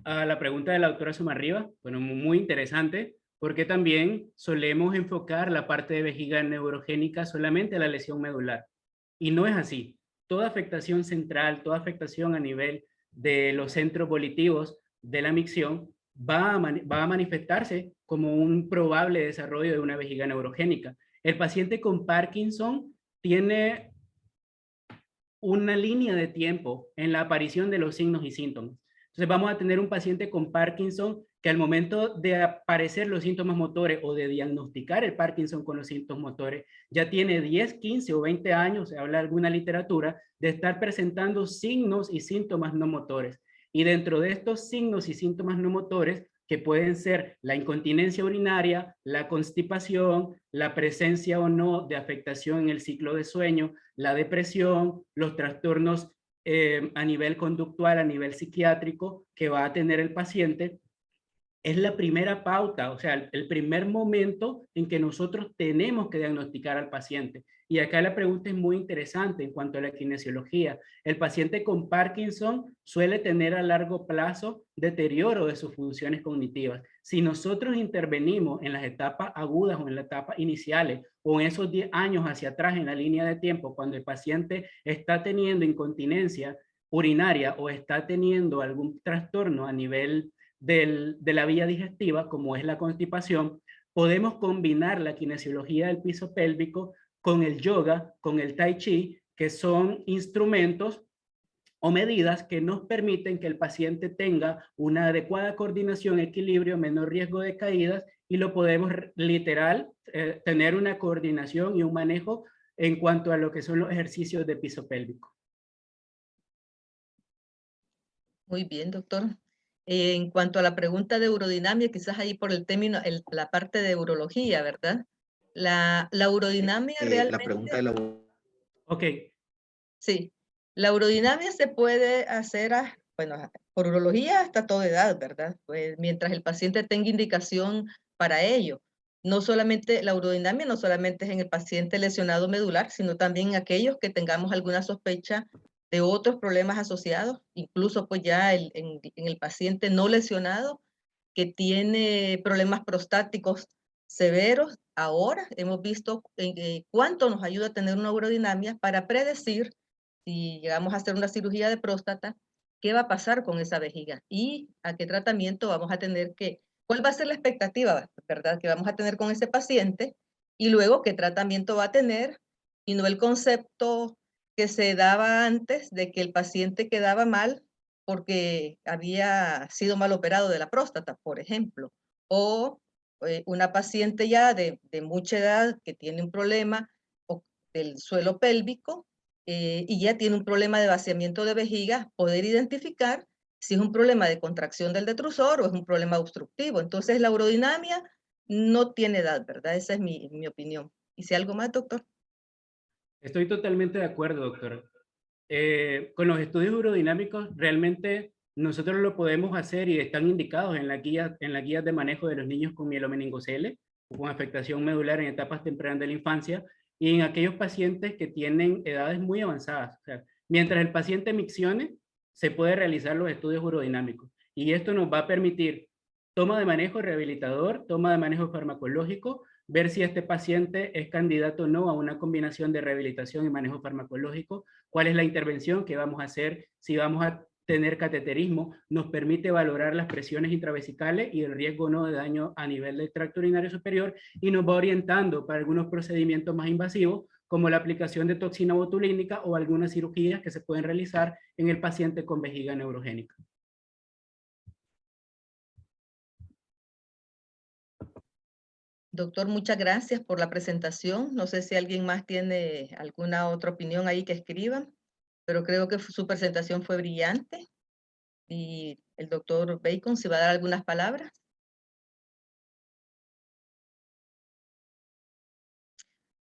a la pregunta de la doctora Sumarriba, bueno, muy interesante, porque también solemos enfocar la parte de vejiga neurogénica solamente a la lesión medular. Y no es así. Toda afectación central, toda afectación a nivel de los centros volitivos de la micción va a manifestarse como un probable desarrollo de una vejiga neurogénica. El paciente con Parkinson tiene una línea de tiempo en la aparición de los signos y síntomas. Entonces vamos a tener un paciente con Parkinson que al momento de aparecer los síntomas motores o de diagnosticar el Parkinson con los síntomas motores, ya tiene 10, 15 o 20 años, se habla de alguna literatura, de estar presentando signos y síntomas no motores. Y dentro de estos signos y síntomas no motores, que pueden ser la incontinencia urinaria, la constipación, la presencia o no de afectación en el ciclo de sueño, la depresión, los trastornos a nivel conductual, a nivel psiquiátrico que va a tener el paciente, es la primera pauta, o sea, el primer momento en que nosotros tenemos que diagnosticar al paciente. Y acá la pregunta es muy interesante en cuanto a la kinesiología. El paciente con Parkinson suele tener a largo plazo deterioro de sus funciones cognitivas. Si nosotros intervenimos en las etapas agudas o en las etapas iniciales o en esos 10 años hacia atrás en la línea de tiempo, cuando el paciente está teniendo incontinencia urinaria o está teniendo algún trastorno a nivel de la vía digestiva, como es la constipación, podemos combinar la kinesiología del piso pélvico con el yoga, con el tai chi, que son instrumentos o medidas que nos permiten que el paciente tenga una adecuada coordinación, equilibrio, menor riesgo de caídas y lo podemos literal tener una coordinación y un manejo en cuanto a lo que son los ejercicios de piso pélvico. Muy bien, doctor. En cuanto a la pregunta de urodinamia, quizás ahí por el término, la parte de urología, ¿verdad? La urodinamia realmente... La pregunta de la... Ok. Sí, la urodinamia se puede hacer, bueno, por urología hasta toda edad, ¿verdad? Pues mientras el paciente tenga indicación para ello. No solamente, la urodinamia no solamente es en el paciente lesionado medular, sino también en aquellos que tengamos alguna sospecha de otros problemas asociados, incluso pues ya en el paciente no lesionado que tiene problemas prostáticos severos. Ahora hemos visto cuánto nos ayuda a tener una urodinamia para predecir si llegamos a hacer una cirugía de próstata, qué va a pasar con esa vejiga y a qué tratamiento vamos a tener cuál va a ser la expectativa, ¿verdad? Que vamos a tener con ese paciente y luego qué tratamiento va a tener y no el concepto que se daba antes de que el paciente quedaba mal porque había sido mal operado de la próstata, por ejemplo, o una paciente ya de mucha edad que tiene un problema del suelo pélvico y ya tiene un problema de vaciamiento de vejiga, poder identificar si es un problema de contracción del detrusor o es un problema obstructivo. Entonces la urodinamia no tiene edad, ¿verdad? Esa es mi opinión. ¿Y si algo más, doctor? Estoy totalmente de acuerdo, doctora. Con los estudios urodinámicos realmente nosotros lo podemos hacer y están indicados en la guía de manejo de los niños con mielomeningocele o con afectación medular en etapas tempranas de la infancia y en aquellos pacientes que tienen edades muy avanzadas. O sea, mientras el paciente miccione, se puede realizar los estudios urodinámicos y esto nos va a permitir toma de manejo rehabilitador, toma de manejo farmacológico, ver si este paciente es candidato o no a una combinación de rehabilitación y manejo farmacológico, cuál es la intervención que vamos a hacer, si vamos a tener cateterismo, nos permite valorar las presiones intravesicales y el riesgo no de daño a nivel del tracto urinario superior y nos va orientando para algunos procedimientos más invasivos como la aplicación de toxina botulínica o algunas cirugías que se pueden realizar en el paciente con vejiga neurogénica. Doctor, muchas gracias por la presentación. No sé si alguien más tiene alguna otra opinión ahí que escriban, pero creo que su presentación fue brillante. Y el doctor Bacon, ¿se va a dar algunas palabras?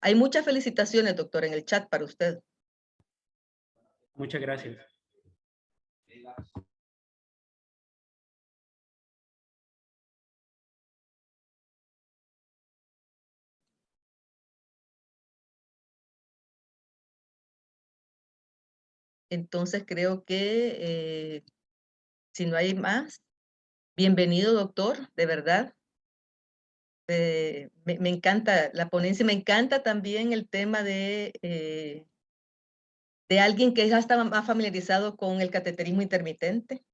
Hay muchas felicitaciones, doctor, en el chat para usted. Muchas gracias. Entonces creo que si no hay más, bienvenido, doctor, de verdad. Me encanta la ponencia, me encanta también el tema de alguien que ya estaba más familiarizado con el cateterismo intermitente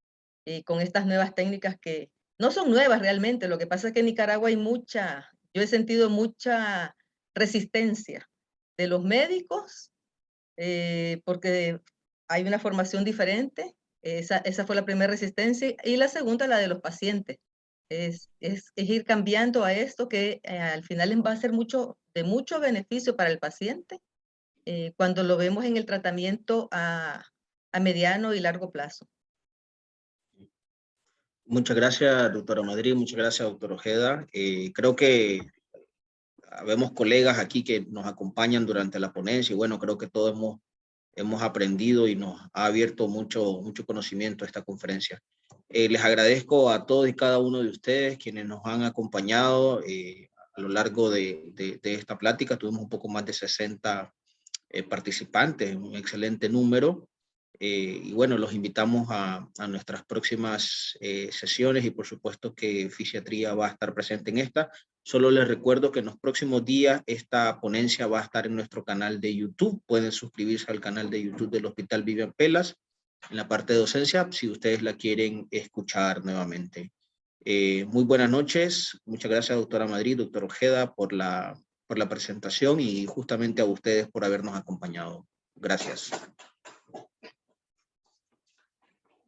y con estas nuevas técnicas que no son nuevas realmente. Lo que pasa es que en Nicaragua hay yo he sentido mucha resistencia de los médicos porque hay una formación diferente. Esa fue la primera resistencia. Y la segunda, la de los pacientes. Es ir cambiando a esto que al final va a ser de mucho beneficio para el paciente cuando lo vemos en el tratamiento a mediano y largo plazo. Muchas gracias, doctora Madrid. Muchas gracias, doctor Ojeda. Creo que vemos colegas aquí que nos acompañan durante la ponencia y bueno, creo que todos hemos aprendido y nos ha abierto mucho conocimiento esta conferencia. Les agradezco a todos y cada uno de ustedes quienes nos han acompañado a lo largo de esta plática. Tuvimos un poco más de 60 participantes, un excelente número. Y bueno, los invitamos a nuestras próximas sesiones y por supuesto que Fisiatría va a estar presente en esta. Solo les recuerdo que en los próximos días esta ponencia va a estar en nuestro canal de YouTube. Pueden suscribirse al canal de YouTube del Hospital Vivian Pelas en la parte de docencia si ustedes la quieren escuchar nuevamente. Muy buenas noches. Muchas gracias, doctora Madrid, doctor Ojeda, por la presentación y justamente a ustedes por habernos acompañado. Gracias.